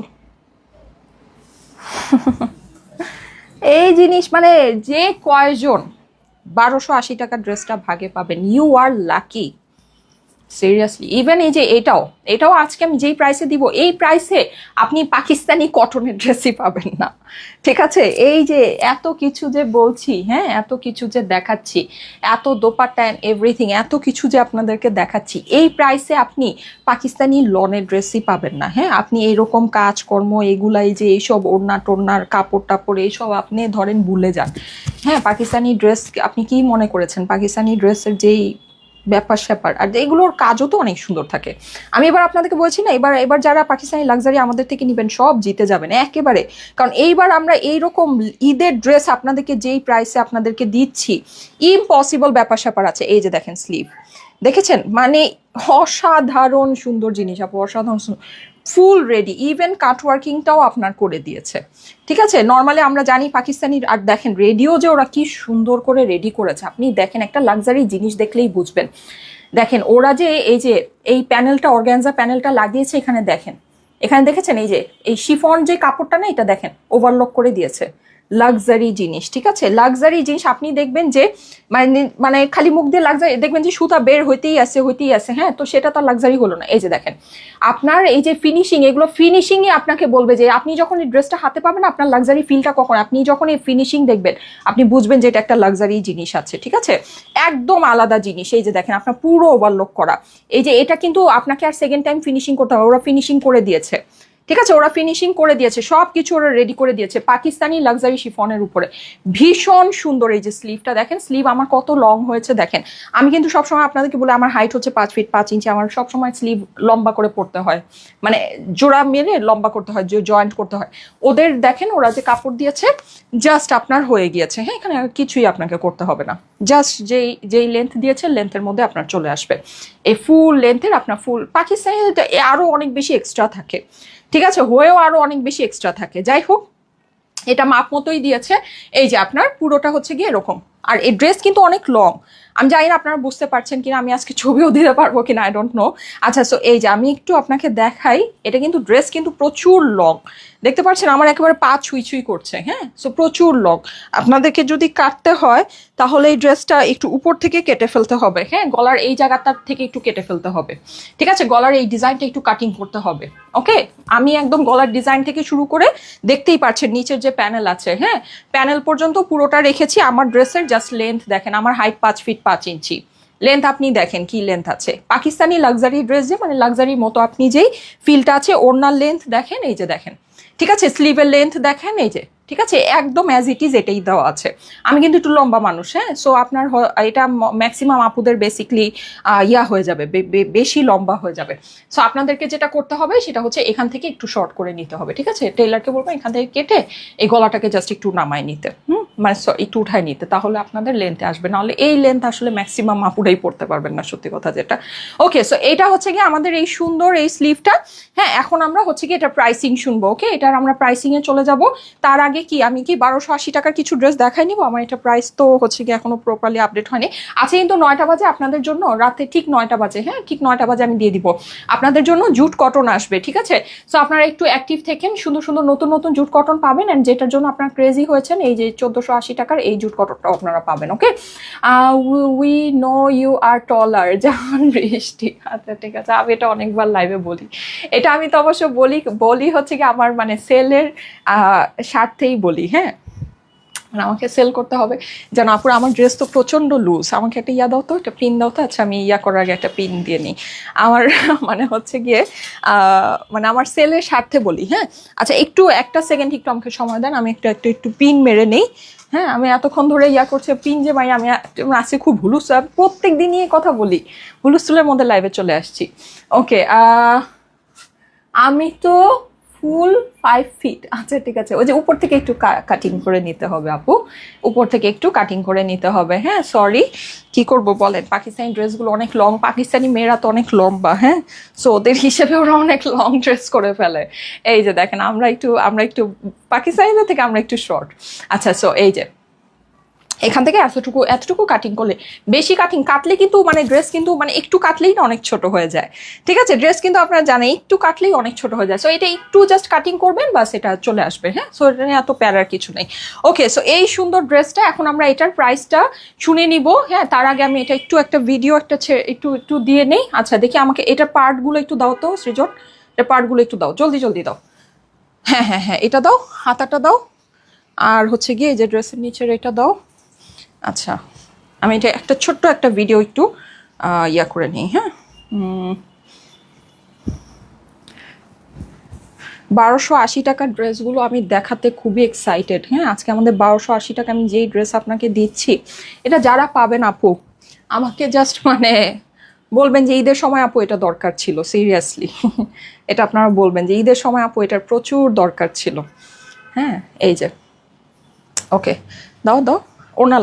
এই জিনিস মানে যে কয়জন 1280 টাকার ড্রেসটা ভাগে পাবেন, you are lucky, seriously. Even এই যে এটাও আজকে আমি যেই প্রাইসে দিব, এই প্রাইসে আপনি পাকিস্তানি কটনের ড্রেসই পাবেন না। ঠিক আছে, এই যে এত কিছু যে বলছি, হ্যাঁ, এত কিছু যে দেখাচ্ছি, এত দোপাট্টা অ্যান্ড এভরিথিং, এত কিছু যে আপনাদেরকে দেখাচ্ছি, এই প্রাইসে আপনি পাকিস্তানি লনের ড্রেসই পাবেন না। হ্যাঁ, আপনি এইরকম কাজকর্ম এগুলাই যে এইসব ওড়না টোড়নার কাপড় টাপড় এইসব আপনি ধরেন ভুলে যান। হ্যাঁ, পাকিস্তানি ড্রেস আপনি কি মনে করেছেন, পাকিস্তানি ড্রেসের যেই ব্যাপার স্যাপার আর এগুলোর কাজও তো অনেক সুন্দর থাকে। আমি এবার আপনাদেরকে বলছি না, এবার যারা পাকিস্তানি লাক্সারি আমাদের থেকে নেবেন সব জিতে যাবেন একেবারে। কারণ এইবার আমরা এইরকম ঈদের ড্রেস আপনাদেরকে যেই প্রাইসে আপনাদেরকে দিচ্ছি, ইম্পসিবল ব্যাপার স্যাপার আছে। এই যে দেখেন স্লিভ, দেখেছেন, মানে অসাধারণ সুন্দর জিনিস আপু, অসাধারণ সুন্দর, ফুল রেডি, ইভেন কাটওয়ার্কিংটাও আপনার করে দিয়েছে। ঠিক আছে, নর্মালি আমরা জানি পাকিস্তানি, আর দেখেন রেডিও যে ওরা কি সুন্দর করে রেডি করেছে, আপনি দেখেন একটা লাক্সারি জিনিস দেখলেই বুঝবেন। দেখেন ওরা যে এই প্যানেলটা, অর্গানজা প্যানেলটা লাগিয়েছে এখানে, দেখেন এখানে দেখেছেন এই যে এই শিফন যে কাপড়টা না, এটা দেখেন ওভারলক করে দিয়েছে। লাক্সারি জিনিস, ঠিক আছে, লাক্সারি জিনিস। আপনি দেখবেন যে মানে খালি মুখ দিয়ে লাক্সারি দেখবেন যে সুতা বের হইতেই আছে, হ্যাঁ, তো সেটা তো লাক্সারি হলো না। এই যে দেখেন আপনার এই যে ফিনিশিং, এগুলো ফিনিশিংই আপনাকে বলবে যে আপনি যখন এই ড্রেসটা হাতে পাবেন আপনার লাক্সারি ফিলটা কখন, আপনি যখন এই ফিনিশিং দেখবেন আপনি বুঝবেন যে এটা একটা লাক্সারি জিনিস আছে, ঠিক আছে, একদম আলাদা জিনিস। এই যে দেখেন আপনার পুরো ওভারলক করা, এই যে এটা কিন্তু আপনাকে আর সেকেন্ড টাইম ফিনিশিং করতে হবে, ওরা ফিনিশিং করে দিয়েছে, ঠিক আছে, ওরা ফিনিশিং করে দিয়েছে, সব কিছু ওরা রেডি করে দিয়েছে পাকিস্তানি লাক্সারি শিফনের উপরে। ভীষণ সুন্দর। এই যে স্লিভটা দেখেন, স্লিভ আমার কত লং হয়েছে দেখেন। আমি কিন্তু সবসময় আপনাদেরকে বলে আমার হাইট হচ্ছে 5 ফিট 5 ইঞ্চি, আমার সবসময় স্লিভ লম্বা করে পড়তে হয়, মানে জোড়া মেরে লম্বা করতে হয়, জয়েন্ট করতে হয়। ওদের দেখেন ওরা যে কাপড় দিয়েছে জাস্ট আপনার হয়ে গিয়েছে, হ্যাঁ, এখানে আর কিছুই আপনাকে করতে হবে না, জাস্ট যেই লেন্থ দিয়েছে লেন্থের মধ্যে আপনার চলে আসবে। এই ফুল লেন্থের আপনার ফুল পাকিস্তানি আরও অনেক বেশি এক্সট্রা থাকে, ঠিক আছে, হয়েও আরো অনেক বেশি এক্সট্রা থাকে। যাই হোক, এটা মাপ মতোই দিয়েছে। এই যে আপনার পুরোটা হচ্ছে গিয়ে এরকম, আর এই ড্রেস কিন্তু অনেক লং। আমি জানি না আপনারা বুঝতে পারছেন কিনা, আমি আজকে ছবিও দিতে পারবো কিনা, আই ডোন্ট নো। আচ্ছা, সো এই যে আমি একটু আপনাকে দেখাই, এটা কিন্তু ড্রেস কিন্তু প্রচুর লং, দেখতে পাচ্ছেন আমার একেবারে পা ছুঁই ছুঁই করছে, হ্যাঁ, সো প্রচুর লং। আপনাদেরকে যদি কাটতে হয় তাহলে এই ড্রেসটা একটু উপর থেকে কেটে ফেলতে হবে, হ্যাঁ, গলার এই জায়গাটার থেকে একটু কেটে ফেলতে হবে, ঠিক আছে, গলার এই ডিজাইনটা একটু কাটিং করতে হবে। ওকে, আমি একদম গলার ডিজাইন থেকে শুরু করে দেখতেই পাচ্ছেন নিচের যে প্যানেল আছে, হ্যাঁ, প্যানেল পর্যন্ত পুরোটা রেখেছি। আমার ড্রেসের জাস্ট লেন্থ দেখেন, আমার হাইট 5 ফিট 5 ইঞ্চি, লেন্থ আপনি দেখেন কি লেন্থ আছে। পাকিস্তানি লাক্সারি ড্রেস যে মানে লাক্সারির মতো আপনি যেই ফিলটা আছে, ওড়নার লেন্থ দেখেন, এই যে দেখেন, ঠিক আছে, স্লিভের লেন্থ দেখেন, এই যে, ঠিক আছে, একদম অ্যাজ ইট ইজ এটাই দেওয়া আছে। আমি কিন্তু একটু লম্বা মানুষ, হ্যাঁ, সো আপনার এটা ম্যাক্সিমাম আপুদের বেসিকলি ইয়া হয়ে যাবে, বেশি লম্বা হয়ে যাবে। সো আপনাদেরকে যেটা করতে হবে সেটা হচ্ছে এখান থেকে একটু শর্ট করে নিতে হবে, ঠিক আছে, টেইলারকে বলবো এখান থেকে কেটে এই গলাটাকে জাস্ট একটু নামায় নিতে, মানে একটু উঠায় নিতে, তাহলে আপনাদের লেন্থে আসবে, নাহলে এই লেন্থ আসলে ম্যাক্সিমাম আপুরাই পড়তে পারবেন না, সত্যি কথা যেটা। ওকে, সো এটা হচ্ছে গিয়ে আমাদের এই সুন্দর এই স্লিভটা। হ্যাঁ, এখন আমরা হচ্ছে কি এটা প্রাইসিং শুনবো। ওকে, এটার আমরা প্রাইসিং এ চলে যাব। তার আগে কি আমি কি 1280 টাকার কিছু ড্রেস দেখাই নিব। আমার এটা প্রাইস তো হচ্ছে কি এখনো প্রপারলি আপডেট হয়নি। আছে কিন্তু 9টা বাজে আপনাদের জন্য, রাতে ঠিক 9টা বাজে, হ্যাঁ, ঠিক 9টা বাজে আমি দিয়ে দিব আপনাদের জন্য। জুট কটন আসবে, ঠিক আছে, সো আপনারা একটু অ্যাক্টিভ থাকেন, সুন্দর সুন্দর নতুন নতুন জুট কটন পাবেন। এন্ড যেটার জন্য আপনারা ক্রেজি হয়েছেন, এই যে 1480 টাকার এই জুট কটনটা আপনারা পাবেন। ওকে, উই নো ইউ আর টলার জাহান বৃষ্টি। আচ্ছা, ঠিক আছে, আমি এটা অনেকবার লাইভে বলি, এটা আমি তো অবশ্য বলি হচ্ছে কি আমার মানে সেলের স্বার্থেই বলি, হ্যাঁ, মানে আমাকে সেল করতে হবে যেন আপুর আমার ড্রেস তো প্রচণ্ড লুজ, আমাকে একটা ইয়া দাও তো, একটা পিন দাও তো। আচ্ছা, আমি ইয়া করার আগে একটা পিন দিয়ে নিই। আমার মানে হচ্ছে গিয়ে মানে আমার সেলের স্বার্থে বলি, হ্যাঁ। আচ্ছা, একটু একটা সেকেন্ড একটু আমাকে সময় দেন, আমি একটু পিন মেরে নেই। হ্যাঁ, আমি এতক্ষণ ধরে ইয়া করছে পিন যে ভাই, আমি আজকে খুব হুলুস, প্রত্যেক দিনই কথা বলি, হুলুস্থুলের মধ্যে লাইভে চলে আসছি। ওকে, আমি তো ফুল 5 ফিট। আচ্ছা, ঠিক আছে, ওই যে উপর থেকে একটু কাটিং করে নিতে হবে আপু, উপর থেকে একটু কাটিং করে নিতে হবে। হ্যাঁ, সরি, কি করব বলেন, পাকিস্তানি ড্রেসগুলো অনেক লং, পাকিস্তানি মেয়েরা তো অনেক লম্বা, হ্যাঁ, সো ওদের হিসেবে ওরা অনেক লং ড্রেস করে ফেলে। এই যে দেখেন, আমরা একটু পাকিস্তানিদের থেকে আমরা একটু শর্ট। আচ্ছা, সো এই যে এখান থেকে এতটুকু কাটিং করলে, বেশি কাটলে কিন্তু মানে ড্রেস কিন্তু মানে একটু কাটলেই না অনেক ছোট হয়ে যায়, ঠিক আছে, ড্রেস কিন্তু আপনারা জানেন একটু কাটলেই অনেক ছোট হয়ে যায়। সো এটা একটু জাস্ট কাটিং করবেন, বাস এটা চলে আসবে। হ্যাঁ, সো এটা নিয়ে এত প্যারার কিছু নেই। ওকে, সো এই সুন্দর ড্রেসটা এখন আমরা এটার প্রাইসটা শুনে নিব। হ্যাঁ, তার আগে আমি এটা একটা ভিডিও একটু দিয়ে নেই। আচ্ছা, দেখি আমাকে এটার পার্টগুলো একটু দাও তো সৃজন, এটার পার্টগুলো একটু দাও, জলদি দাও। হ্যাঁ, এটা দাও, হাতাটা দাও, আর হচ্ছে গিয়ে এই যে ড্রেসের নিচের এটা দাও। আচ্ছা, আমি এটা ছোট্ট একটা ভিডিও একটু ইয়া করে নিই। হ্যাঁ, 1280 টাকার ড্রেসগুলো আমি দেখাতে খুবই এক্সাইটেড। হ্যাঁ, আজকে আমাদের 1280 টাকা আমি যেই ড্রেস আপনাকে দিচ্ছি, এটা যারা পাবেন আপু আমাকে জাস্ট মানে বলবেন যে ঈদের সময় আপু এটা দরকার ছিল, সিরিয়াসলি এটা আপনারা বলবেন যে ঈদের সময় আপু এটার প্রচুর দরকার ছিল। হ্যাঁ, এই যে, ওকে, দাও, ওড়না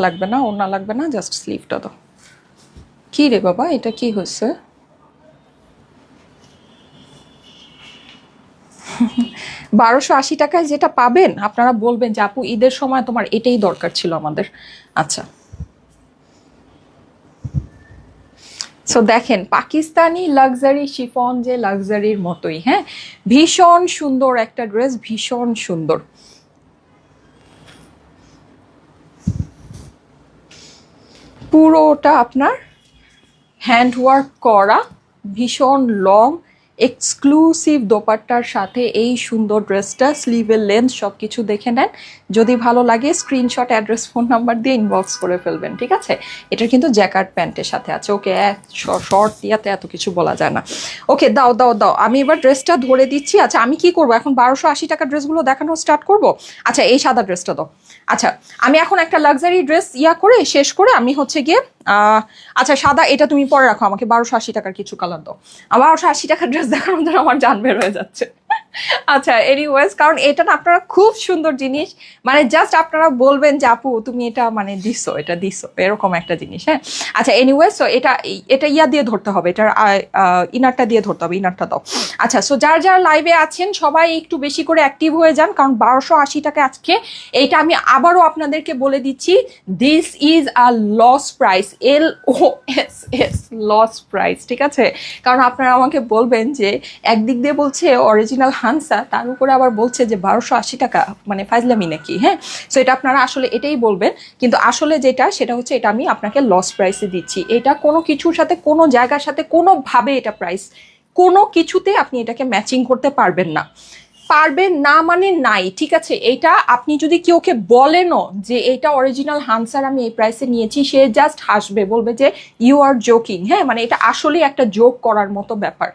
লাগবে না, জাস্ট স্লিভটা দাও। কি রে বাবা, এটা কি হয়েছে? 1280 টাকায় যেটা পাবেন আপনারা বলবেন যে আপু ঈদের সময় তোমার এটাই দরকার ছিল আমাদের। আচ্ছা, সো দেখেন পাকিস্তানি লাক্সারি শিফন যে লাক্সারির মতোই, হ্যাঁ, ভীষণ সুন্দর একটা ড্রেস, ভীষণ সুন্দর। পুরোটা আপনার হ্যান্ডওয়ার্ক করা, ভীষণ লং এক্সক্লুসিভ দোপাট্টার সাথে এই সুন্দর ড্রেসটা, স্লিভের লেন্থ সব কিছু দেখে নেন। যদি ভালো লাগে স্ক্রিনশট, অ্যাড্রেস, ফোন নাম্বার দিয়ে ইনবক্স করে ফেলবেন, ঠিক আছে। এটা কিন্তু জ্যাকার্ড প্যান্টের সাথে আছে। ওকে, শর্ট ইয়াতে এত কিছু বলা যায় না। ওকে, দাও দাও দাও, আমি এবার ড্রেসটা ধরে দিচ্ছি। আচ্ছা আমি কি করবো এখন, 1280 টাকার ড্রেসগুলো দেখানো স্টার্ট করব। আচ্ছা এই সাদা ড্রেসটা দাও। আচ্ছা আমি এখন একটা লাক্সারি ড্রেস করে শেষ করে আমি হচ্ছে গিয়ে আচ্ছা সাদা এটা তুমি পরে রাখো, আমাকে 1280 টাকার কিছু কালার দাও। 1280 টাকার ড্রেস দেখার মধ্যে আমার জান বের হয়ে যাচ্ছে। আচ্ছা এনিওয়েজ, কারণ এটা না আপনারা খুব সুন্দর জিনিস, মানে জাস্ট আপনারা বলবেন যে আপু তুমি এটা মানে দিছো, এটা দিছো, এরকম একটা জিনিস, হ্যাঁ। আচ্ছা এনিওয়েজ, সো এটা এটা দিয়ে ধরতে হবে, এটার ইনারটা দিয়ে ধরতে হবে, ইনারটা দাও। আচ্ছা সো যারা যারা লাইভে আছেন সবাই একটু বেশি করে অ্যাক্টিভ হয়ে যান, কারণ 1280 টাকা আজকে এইটা আমি আবারও আপনাদেরকে বলে দিচ্ছি, this is a loss price, LOSS, loss price, ঠিক আছে। কারণ আপনারা আমাকে বলবেন যে একদিক দিয়ে বলছে অরিজিনাল হানসা, তার উপরে আবার বলছে যে 1280 টাকা, মানে ফাইজলামি নাকি, হ্যাঁ। সো এটা আপনারা আসলে এটাই বলবেন, কিন্তু আসলে যেটা সেটা হচ্ছে এটা আমি আপনাকে লস প্রাইসে দিচ্ছি। এটা কোনো কিছুর সাথে, কোনো জায়গার সাথে কোনোভাবে এটা প্রাইস কোনো কিছুতে আপনি এটাকে ম্যাচিং করতে পারবেন না, পারবেন না মানে নাই, ঠিক আছে। এটা আপনি যদি কেউকে বলেনও যে এটা অরিজিনাল হানসার আমি এই প্রাইসে নিয়েছি, সে জাস্ট হাসবে, বলবে যে ইউ আর জোকিং, হ্যাঁ, মানে এটা আসলে একটা জোক করার মতো ব্যাপার।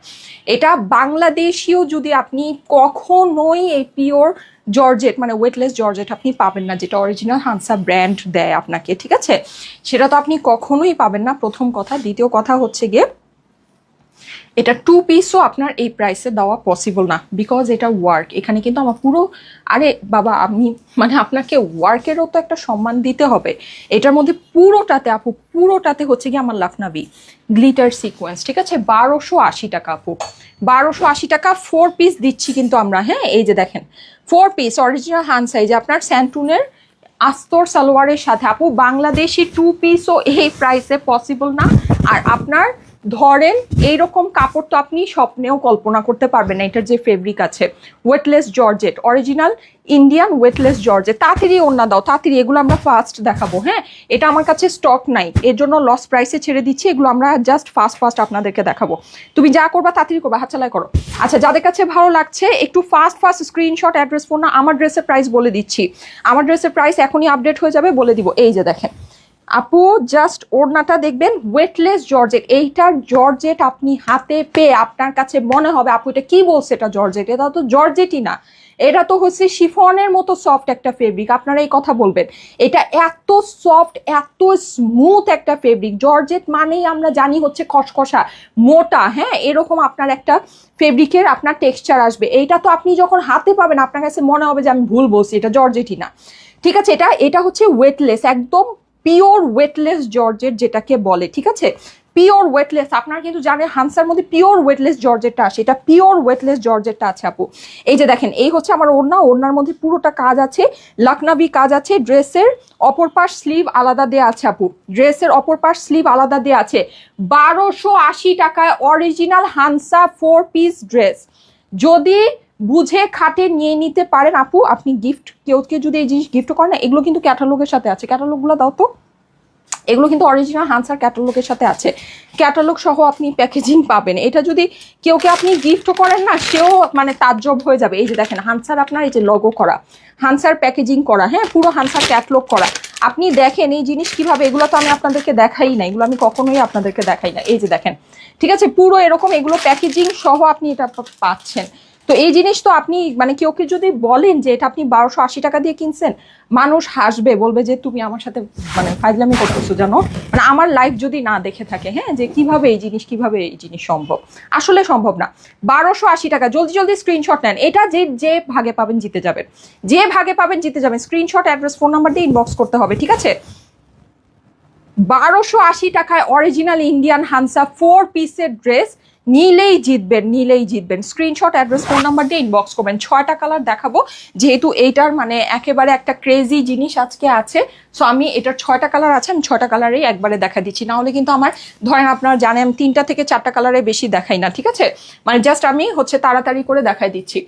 এটা বাংলাদেশিও যদি আপনি কখনোই এই পিওর জর্জেট মানে ওয়েটলেস জর্জেট আপনি পাবেন না, যেটা অরিজিনাল হানসা ব্র্যান্ড দেয় আপনাকে, ঠিক আছে, সেটা তো আপনি কখনোই পাবেন না, প্রথম কথা। দ্বিতীয় কথা হচ্ছে গিয়ে এটা 2 পিসও আপনার এই প্রাইসে দেওয়া পসিবল না, বিকজ এটা ওয়ার্ক। এখানে কিন্তু আমার পুরো, আরে বাবা আমি মানে আপনাকে ওয়ার্কেরও তো একটা সম্মান দিতে হবে। এটার মধ্যে পুরোটাতে আপু, পুরোটাতে হচ্ছে কি আমার লাখনাবি গ্লিটার সিকোয়েন্স, ঠিক আছে। 1280 টাকা আপু, 1280 টাকা 4 পিস দিচ্ছি কিন্তু আমরা, হ্যাঁ। এই যে দেখেন 4 পিস অরিজিনাল হ্যান্ড সাইজে আপনার স্যান্টুনের আস্তর সালোয়ারের সাথে আপু, বাংলাদেশি 2 পিসও এই প্রাইসে পসিবল না। আর আপনার ধরেন এইরকম কাপড় তো আপনি স্বপ্নেও কল্পনা করতে পারবেন না। এটার যে ফেব্রিক আছে weightless georgette, original Indian weightless georgette. তাড়াতাড়ি ওড়না দাও, তাড়াতাড়ি, এগুলো আমরা ফার্স্ট দেখাবো, হ্যাঁ। এটা আমার কাছে স্টক নাই, এর জন্য লস প্রাইসে ছেড়ে দিচ্ছি, এগুলো আমরা জাস্ট ফার্স্ট আপনাদেরকে দেখাবো। তুমি যা করবা তাড়াতাড়ি করবা, হাত চালাই করো। আচ্ছা যাদের কাছে ভালো লাগছে একটু ফার্স্ট স্ক্রিনশট, অ্যাড্রেস, ফোন না। আমার ড্রেসের প্রাইস বলে দিচ্ছি, আমার ড্রেসের প্রাইস এখনই আপডেট হয়ে যাবে, বলে দিব। এই যে দেখেন আপু, জাস্ট ওড়নাটা দেখবেন, ওয়েটলেস জর্জেট। এইটার জর্জেট আপনি হাতে পেয়ে আপনার কাছে মনে হবে আপু এটা কি বলছে, এটা জর্জেট, এটা তো জর্জেটই না, এটা তো হচ্ছে শিফনের মতো সফট একটা ফেব্রিক। আপনারা এই কথা বলবেন, এটা এত সফট, এত স্মুথ একটা ফেব্রিক। জর্জেট মানেই আমরা জানি হচ্ছে খসখসা, মোটা, হ্যাঁ, এরকম আপনার একটা ফেব্রিকের আপনার টেক্সচার আসবে। এইটা তো আপনি যখন হাতে পাবেন আপনার কাছে মনে হবে যে আমি ভুল বলছি, এটা জর্জেটই না, ঠিক আছে। এটা হচ্ছে ওয়েটলেস, একদম পিওর ওয়েটলেস জর্জেট যেটাকে বলে, ঠিক আছে। পিওর ওয়েটলেস, আপনারা কিন্তু জানেন হানসার মধ্যে পিওর ওয়েটলেস জর্জেটটা আসে, এটা পিওর ওয়েটলেস জর্জেটটা আছে আপু। এই যে দেখেন, এই হচ্ছে আমার ওড়না, ওড়নার মধ্যে পুরোটা কাজ আছে, লখনবী কাজ আছে। ড্রেসের অপর পাশ স্লিভ আলাদা দেওয়া আছে আপু, ড্রেসের অপর পাশ স্লিভ আলাদা দেওয়া আছে। 1280 টাকায় অরিজিনাল হানসা 4 পিস ড্রেস, যদি বুঝে খাটে নিয়ে নিতে পারেন আপু। আপনি গিফট, কেউকে যদি এই জিনিস গিফট করেন না, এগুলো কিন্তু ক্যাটালগের সাথে আছে, ক্যাটালগুলো দাও তো। এগুলো কিন্তু অরিজিনাল হানসার ক্যাটালগের সাথে আছে, ক্যাটালগ সহ আপনি প্যাকেজিং পাবেন। এটা যদি কেউকে আপনি গিফট করেন না, সেও মানে তাজ্জব হয়ে যাবে। এই যে দেখেন হানসার আপনার এই যে লগো করা, হানসার প্যাকেজিং করা, হ্যাঁ, পুরো হানসার ক্যাটালগ করা। আপনি দেখেন এই জিনিস কিভাবে, এগুলো তো আমি আপনাদেরকে দেখাই না, এগুলো আমি কখনোই আপনাদেরকে দেখাই না। এই যে দেখেন, ঠিক আছে, পুরো এরকম এগুলো প্যাকেজিং সহ আপনি এটা পাচ্ছেন। তো এই জিনিস তো আপনি মানে কেউকে যদি বলেন যে এটা আপনি 1280 টাকা দিয়ে কিনছেন, মানুষ হাসবে, বলবে যে তুমি আমার সাথে মানে ফাইজলামি করতেছো, জানো, মানে আমার লাইফ যদি না দেখে থাকে, হ্যাঁ, যে কিভাবে এই জিনিস সম্ভব, আসলে সম্ভব না। 1280 টাকা, জলদি জলদি স্ক্রিনশট নেন। এটা যে ভাগে পাবেন জিতে যাবেন, যে ভাগে পাবেন জিতে যাবেন। স্ক্রিনশট, অ্যাড্রেস, ফোন নাম্বার দিয়ে ইনবক্স করতে হবে, ঠিক আছে। 1280 টাকায় অরিজিনাল ইন্ডিয়ান হানসা 4 পিসের ড্রেস নিলেই জিতবেন, নিলেই জিতবেন। স্ক্রিনশট, অ্যাড্রেস, ফোন নাম্বার দিয়ে ইনবক্স করবেন। 6টা কালার দেখাবো, যেহেতু এইটার মানে একেবারে একটা ক্রেজি জিনিস আজকে আছে। সো আমি এটার 6টা কালার আছে, আমি 6টা কালারেই একবারে দেখা দিচ্ছি। না হলে কিন্তু আমার ধরেন আপনারা জানেন আমি 3টা থেকে 4টা কালারে বেশি দেখাই না, ঠিক আছে? মানে জাস্ট আমি হচ্ছে তাড়াতাড়ি করে দেখাই দিচ্ছি।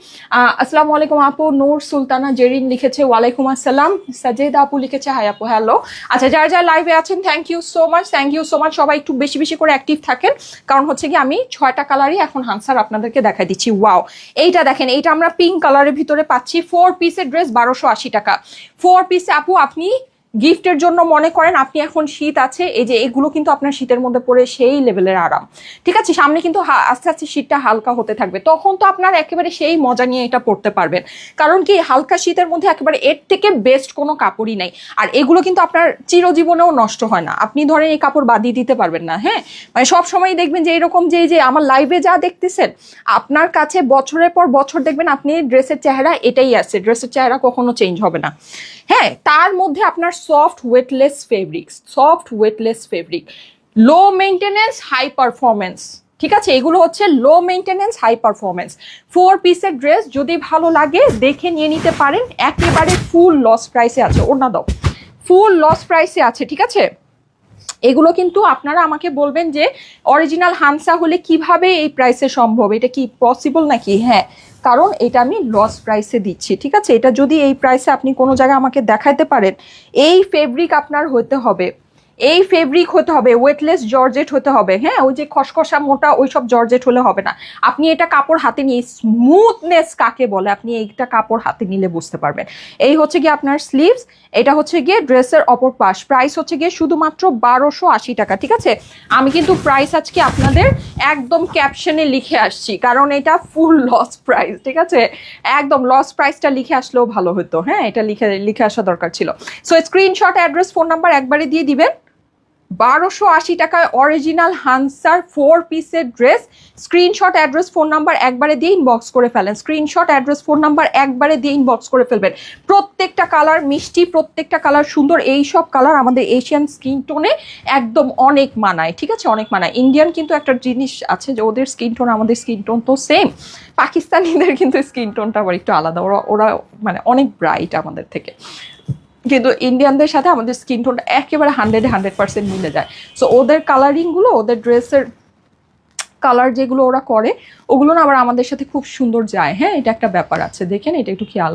আসসালামু আলাইকুম আপু। নূর সুলতানা জেরিন লিখেছে ওয়ালাইকুম আসসালাম। সাজেদ আপু লিখেছে হাই আপু, হ্যালো। আচ্ছা, যারা যারা লাইভে আছেন thank you so much, thank you so much. সবাই একটু বেশি বেশি করে অ্যাক্টিভ থাকেন, কারণ হচ্ছে কি আমি 6টা কালারই এখন হান্সার আপনাদেরকে দেখাই দিচ্ছি। ওয়াও, এইটা দেখেন, এইটা আমরা পিঙ্ক কালারের ভিতরে পাচ্ছি। 4 পিসের ড্রেস 1280 টাকা। 4 পিসে আপু আপনি গিফটের জন্য মনে করেন, আপনি এখন শীত আছে, এই যে এগুলো কিন্তু আপনার শীতের মধ্যে পরে সেই লেভেলের আরাম, ঠিক আছে? সামনে কিন্তু আস্তে আস্তে শীতটা হালকা হতে থাকবে, তখন তো আপনার একেবারে সেই মজা নিয়ে এটা পড়তে পারবেন। কারণ কি, হালকা শীতের মধ্যে একেবারে এর থেকে বেস্ট কোনো কাপড়ই নাই। আর এগুলো কিন্তু আপনার চিরজীবনেও নষ্ট হয় না, আপনি ধরেন এই কাপড় বাদিয়ে দিতে পারবেন না। হ্যাঁ, মানে সবসময় দেখবেন যে এরকম যে আমার লাইভে যা দেখতেছেন, আপনার কাছে বছরের পর বছর দেখবেন আপনি ড্রেসের চেহারা এটাই আছে, ড্রেসের চেহারা কখনো চেঞ্জ হবে না। হ্যাঁ, তার মধ্যে আপনার soft weightless fabric, soft weightless fabric, low maintenance high performance, ঠিক আছে? এগুলো হচ্ছে লো মেইনটেনেন্স হাই পারফরমেন্স 4 পিসের ড্রেস। যদি ভালো লাগে দেখে নিয়ে নিতে পারেন, একেবারে ফুল লস প্রাইসে আছে। ওর না দাও, ফুল লস প্রাইসে আছে, ঠিক আছে? এগুলো কিন্তু আপনারা আমাকে বলবেন যে অরিজিনাল হামসা হলে কিভাবে এই প্রাইসে সম্ভব, এটা কি পসিবল নাকি? হ্যাঁ, কারণ এটা আমি লস প্রাইসে দিচ্ছি, ঠিক আছে? এটা যদি এই প্রাইসে আপনি কোনো জায়গায় আমাকে দেখাইতে পারেন, এই ফেব্রিক আপনার হতে হবে, এই ফেব্রিক হতে হবে, ওয়েটলেস জর্জেট হতে হবে। হ্যাঁ, ওই যে খসখসা মোটা ওইসব জর্জেট হলে হবে না। আপনি এটা কাপড় হাতে নিয়ে, স্মুথনেস কাকে বলে আপনি এইটা কাপড় হাতে নিলে বুঝতে পারবেন। এই হচ্ছে গিয়ে আপনার স্লিভস, এটা হচ্ছে গিয়ে ড্রেসের অপর পাশ। প্রাইস হচ্ছে গিয়ে শুধুমাত্র 1280 টাকা, ঠিক আছে? আমি কিন্তু প্রাইস আজকে আপনাদের একদম ক্যাপশনে লিখে আসছি, কারণ এটা ফুল লস প্রাইস, ঠিক আছে? একদম লস প্রাইসটা লিখে আসলেও ভালো হতো। হ্যাঁ, এটা লিখে আসা দরকার ছিল। So screenshot, address, phone number একবারে দিয়ে দিবেন। 1280 টাকায় অরিজিনাল হান্সার 4 পিসের dress. Screenshot, address, phone number একবারে দিয়ে ইনবক্স করে ফেলেন। স্ক্রিনশট, অ্যাড্রেস, ফোন নাম্বার একবারে দিয়ে ইনবক্স করে ফেলবেন। প্রত্যেকটা কালার মিষ্টি, প্রত্যেকটা কালার সুন্দর। এই সব কালার আমাদের এশিয়ান স্কিন টোনে একদম অনেক মানায়, ঠিক আছে? অনেক মানায়। ইন্ডিয়ান কিন্তু একটা জিনিস আছে যে ওদের স্কিন টোন আমাদের স্কিন টোন তো সেম, পাকিস্তানিদের কিন্তু স্কিন টোনটা আবার একটু আলাদা, ওরা মানে অনেক ব্রাইট আমাদের থেকে, কিন্তু ইন্ডিয়ানদের সাথে আমাদের স্কিন টোনটা একেবারে 100% মিলে যায়। সো ওদের কালারিংগুলো, ওদের ড্রেসের কালার যেগুলো ওরা করে, ওগুলো না আবার আমাদের সাথে খুব সুন্দর যায়। হ্যাঁ, এটা একটা ব্যাপার আছে, দেখেন এটা একটু খেয়াল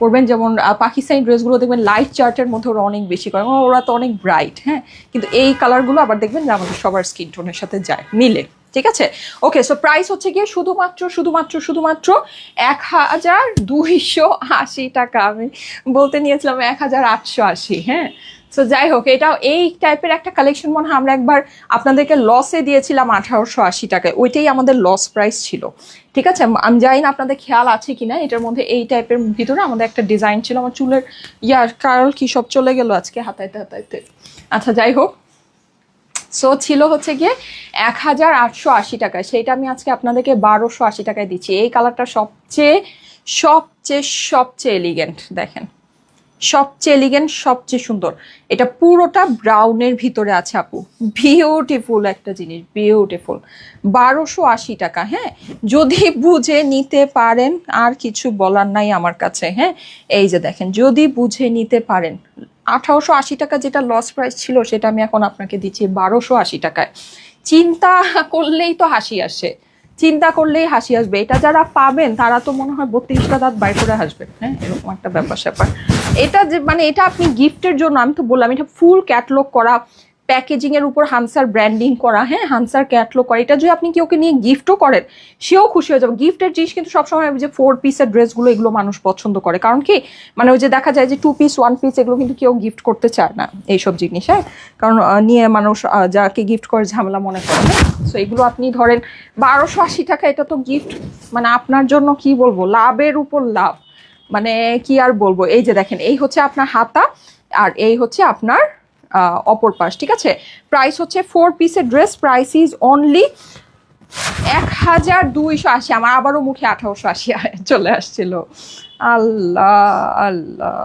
করবেন। যেমন পাকিস্তানি ড্রেসগুলো দেখবেন লাইট চার্টের মধ্যে ওরা অনেক বেশি করে, ওরা তো অনেক ব্রাইট। হ্যাঁ, কিন্তু এই কালারগুলো আবার দেখবেন যে আমাদের সবার স্কিন টোনের সাথে যায়, মিলে, ঠিক আছে? ওকে, সো প্রাইস হচ্ছে গিয়ে শুধুমাত্র 1280 টাকা। আমি বলতে নিয়েছিলাম 1880। হ্যাঁ, সো যাই হোক, এটা এই টাইপের একটা কালেকশন মনে হয় আমরা একবার আপনাদেরকে লসে দিয়েছিলাম 1880 টাকায়, ওইটাই আমাদের লস প্রাইস ছিল, ঠিক আছে? আমি জানি না আপনাদের খেয়াল আছে কিনা, এটার মধ্যে এই টাইপের ভিতরে আমাদের একটা ডিজাইন ছিল। আমার চুলের কারল কি সব চলে গেল আজকে হাতাইতে হাতাইতে। আচ্ছা, যাই হোক, সো ছিল হচ্ছে গিয়ে 1880 টাকা, সেইটা আমি আজকে আপনাদেরকে 1280 টাকায় দিচ্ছি। এই কালারটা সবচেয়ে সবচেয়ে সবচেয়ে এলিগেন্ট, দেখেন, সবচেয়ে এলিগেন্ট, সবচেয়ে সুন্দর। এটা পুরোটা ব্রাউনের ভিতরে আছে আপু, বিউটিফুল একটা জিনিস, বিউটিফুল। 1280 টাকা। হ্যাঁ, যদি বুঝে নিতে পারেন, আর কিছু বলার নাই আমার কাছে। হ্যাঁ, এই যে দেখেন, যদি বুঝে নিতে পারেন, 1880 টাকা যেটা লস প্রাইস ছিল সেটা আমি এখন আপনাকে দিচ্ছি 1280 টাকায়। চিন্তা করলেই তো হাসি আসে, চিন্তা করলেই হাসি আসবে। এটা যারা পাবেন তারা তো মনে হয় 32টা দাঁত বাইর করে হাসবেন। হ্যাঁ, এরকম একটা ব্যাপার স্যাপার। এটা যে মানে এটা আপনি গিফটের জন্য, আমি তো বললাম এটা ফুল ক্যাটলগ করা, প্যাকেজিং এর উপর হানসার ব্র্যান্ডিং করা। হ্যাঁ, হানসার ক্যাটলগ করা। এটা যদি আপনি কেউকে নিয়ে গিফটও করেন, সেও খুশি হয়ে যাবে। গিফটের জিনিস কিন্তু সবসময় যে 4 পিসের ড্রেসগুলো, এগুলো মানুষ পছন্দ করে। কারণ কি, মানে ওই যে দেখা যায় যে 2 পিস 1 পিস এগুলো কিন্তু কেউ গিফট করতে চায় না এইসব জিনিস। হ্যাঁ, কারণ নিয়ে মানুষ যাকে গিফট করে ঝামেলা মনে করে। হ্যাঁ, সো এগুলো আপনি ধরেন 1280 টাকা, এটা তো গিফট মানে আপনার জন্য কি বলবো, লাভের উপর লাভ, মানে কি আর বলবো। এই যে দেখেন, এই হচ্ছে আপনার হাতা, আর এই হচ্ছে আপনার অপর পাশ, ঠিক আছে? প্রাইস হচ্ছে 4 পিসের ড্রেস, প্রাইস ইজ অনলি 1280। আমার আবারও মুখে 1880 চলে আসছিল। আল্লাহ আল্লাহ,